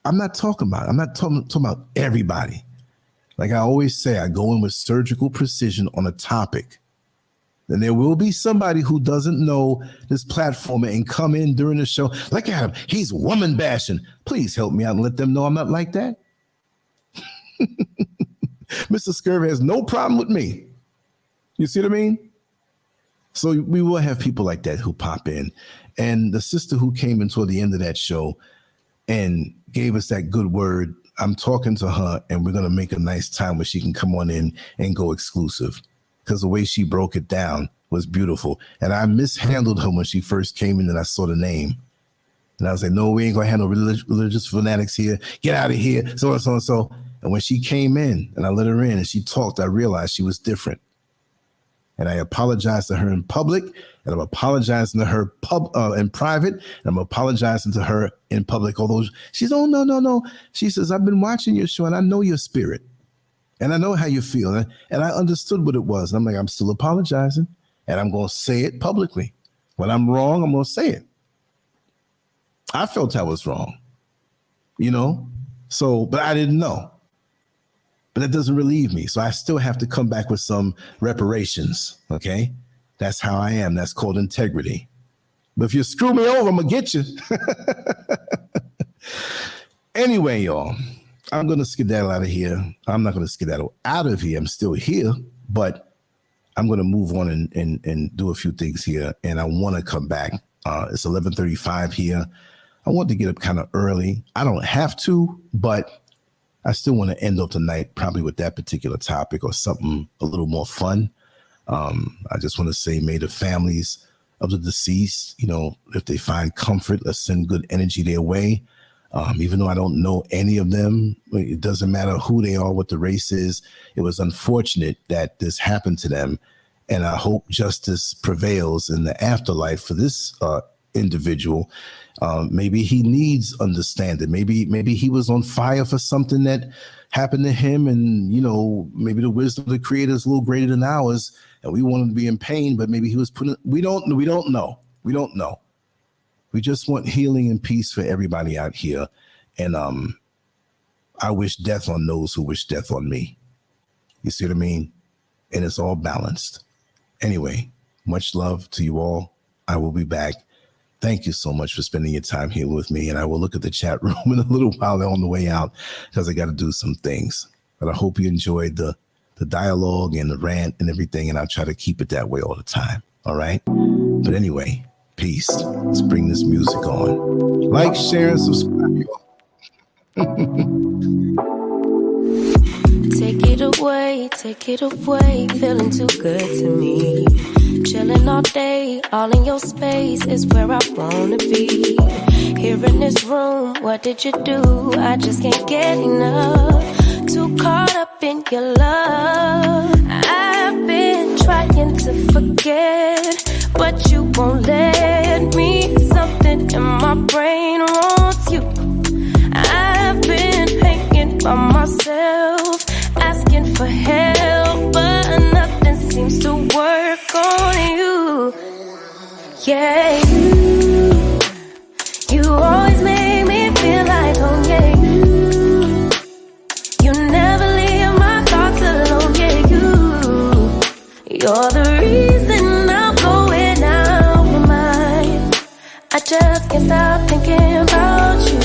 I'm not talking about everybody. Like I always say, I go in with surgical precision on a topic. Then there will be somebody who doesn't know this platform and come in during the show. Look at him. He's woman bashing. Please help me out and let them know I'm not like that. Mr. Scurv has no problem with me. You see what I mean? So we will have people like that who pop in. And the sister who came in toward the end of that show and gave us that good word, I'm talking to her and we're going to make a nice time where she can come on in and go exclusive. Because the way she broke it down was beautiful. And I mishandled her when she first came in and I saw the name. And I was like, no, we ain't going to have no religious fanatics here. Get out of here. So and so and so. And when she came in and I let her in and she talked, I realized she was different. And I apologized to her in public, and I'm apologizing to her in private, and I'm apologizing to her in public. Although she's, oh, no. She says, I've been watching your show and I know your spirit. And I know how you feel. And I understood what it was. And I'm like, I'm still apologizing. And I'm going to say it publicly. When I'm wrong, I'm going to say it. I felt I was wrong, you know? So, but I didn't know. But that doesn't relieve me. So I still have to come back with some reparations, okay? That's how I am. That's called integrity. But if you screw me over, I'm going to get you. Anyway, y'all, I'm going to skedaddle out of here. I'm not going to skedaddle out of here. I'm still here, but I'm going to move on and do a few things here. And I want to come back. It's 11:35 here. I want to get up kind of early. I don't have to, but I still want to end up tonight probably with that particular topic or something a little more fun. I just want to say, may the families of the deceased, you know, if they find comfort, let's send good energy their way. Even though I don't know any of them, it doesn't matter who they are, what the race is. It was unfortunate that this happened to them. And I hope justice prevails in the afterlife for this individual. Maybe he needs understanding. Maybe he was on fire for something that happened to him, and you know, maybe the wisdom of the Creator is a little greater than ours, and we want him to be in pain. But maybe he was putting. We don't know. We just want healing and peace for everybody out here, and I wish death on those who wish death on me. You see what I mean? And it's all balanced. Anyway, much love to you all. I will be back. Thank you so much for spending your time here with me. And I will look at the chat room in a little while on the way out because I got to do some things. But I hope you enjoyed the dialogue and the rant and everything. And I'll try to keep it that way all the time. All right. But anyway, peace. Let's bring this music on. Like, share, and subscribe. Take it away, feeling too good to me. Chilling all day, all in your space is where I wanna be. Here in this room, what did you do? I just can't get enough. Too caught up in your love. I've been trying to forget, but you won't let me. Something in my brain wants you. I've been hanging by myself, asking for help, but nothing seems to work on you. Yeah, you always make me feel like home. Yeah, you never leave my thoughts alone. Yeah, you're the reason I'm going out my mind. I just can't stop thinking about you.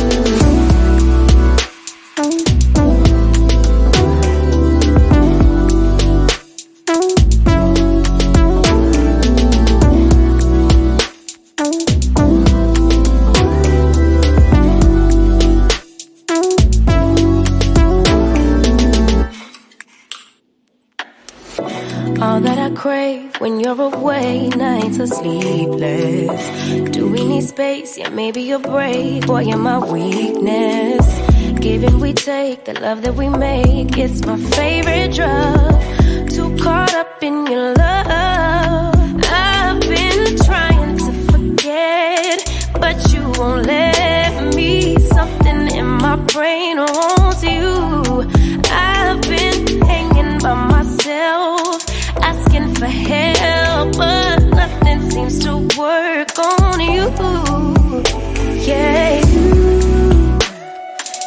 All that I crave when you're away, nights are sleepless. Do we need space? Yeah, maybe a break. Boy, you're my weakness. Give and we take, the love that we make, it's my favorite drug. Too caught up in your love. I've been trying to forget, but you won't let me. Something in my brain wants you. I've been hanging by myself, asking for help, but nothing seems to work on you. Yeah,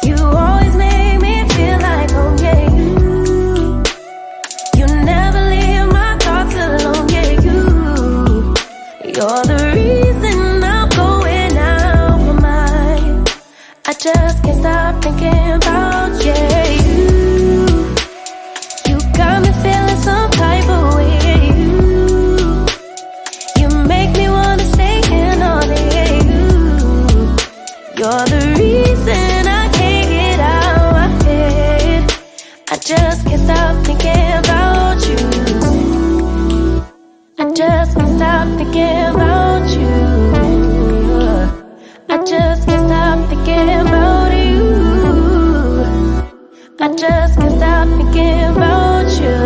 you always make me feel like home. Yeah, you never leave my thoughts alone. Yeah, you're the reason I'm going out my mind. I just can't stop thinking about you. You got me feeling some type of way. You make me wanna stay in all day. You're the reason I can't get out my head. I just can't stop thinking about you. I just can't stop thinking about you. I just can't stop thinking about you. I just can't stop thinking about you.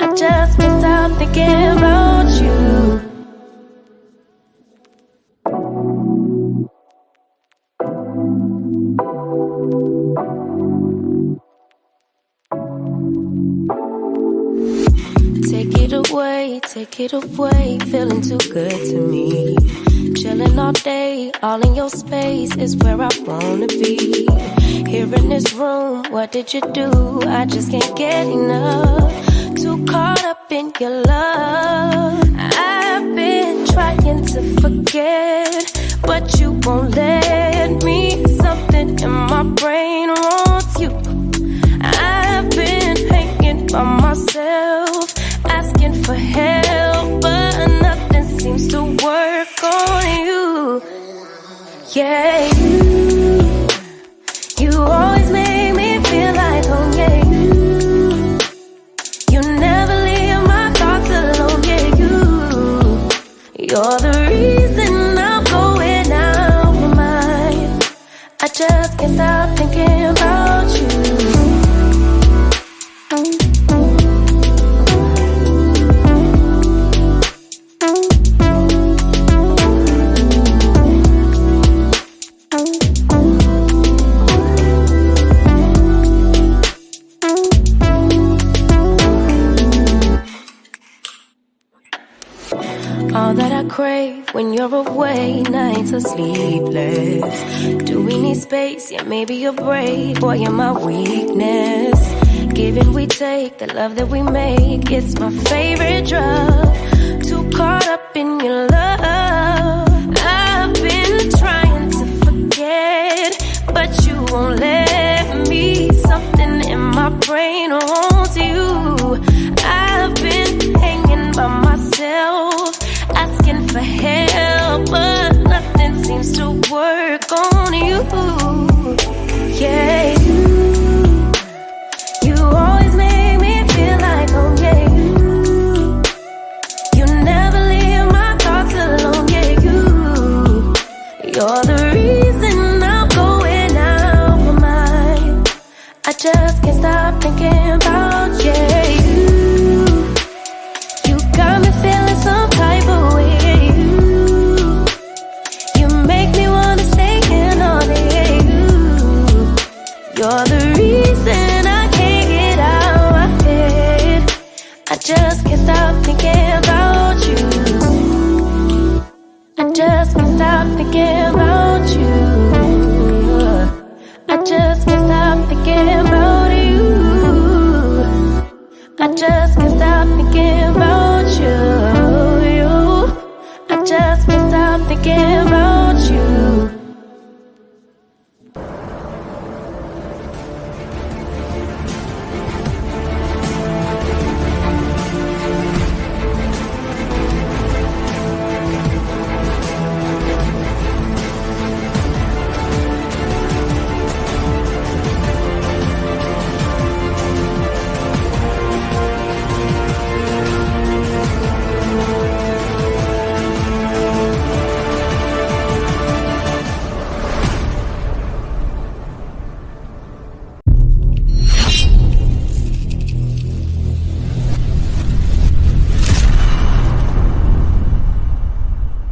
I just can't stop thinking about you. Take it away, feeling too good to me. Chilling all day, all in your space is where I wanna be. Here in this room, what did you do? I just can't get enough. Too caught up in your love. I've been trying to forget, but you won't let me. Something in my brain wants you. I've been hanging by myself, asking for help, but nothing seems to work on you. Yeah, you always make me feel like home. Yeah, you never leave my thoughts alone. Yeah, you're the reason I'm going out my mind. I just can't stop thinking about you. All that I crave when you're away, nights are sleepless. Do we need space? Yeah, maybe a break. Boy, you're my weakness. Give and we take, the love that we make, it's my favorite drug. Too caught up in your love. I've been trying to forget, but you won't let me. Something in my brain wants you. I've been hanging by myself, asking for help, but nothing seems to work on you. Yeah, you always make me feel like home. Yeah, you never leave my thoughts alone. Yeah, you're the reason I'm going out my mind. I just can't stop thinking about you. You got me feeling some type of way. You make me wanna stay in all day. You're the reason I can't get out my head. I just can't stop thinking about you. I just can't stop thinking about you. I just can't stop thinking about you. I just can't stop thinking about you. I just can't stop thinking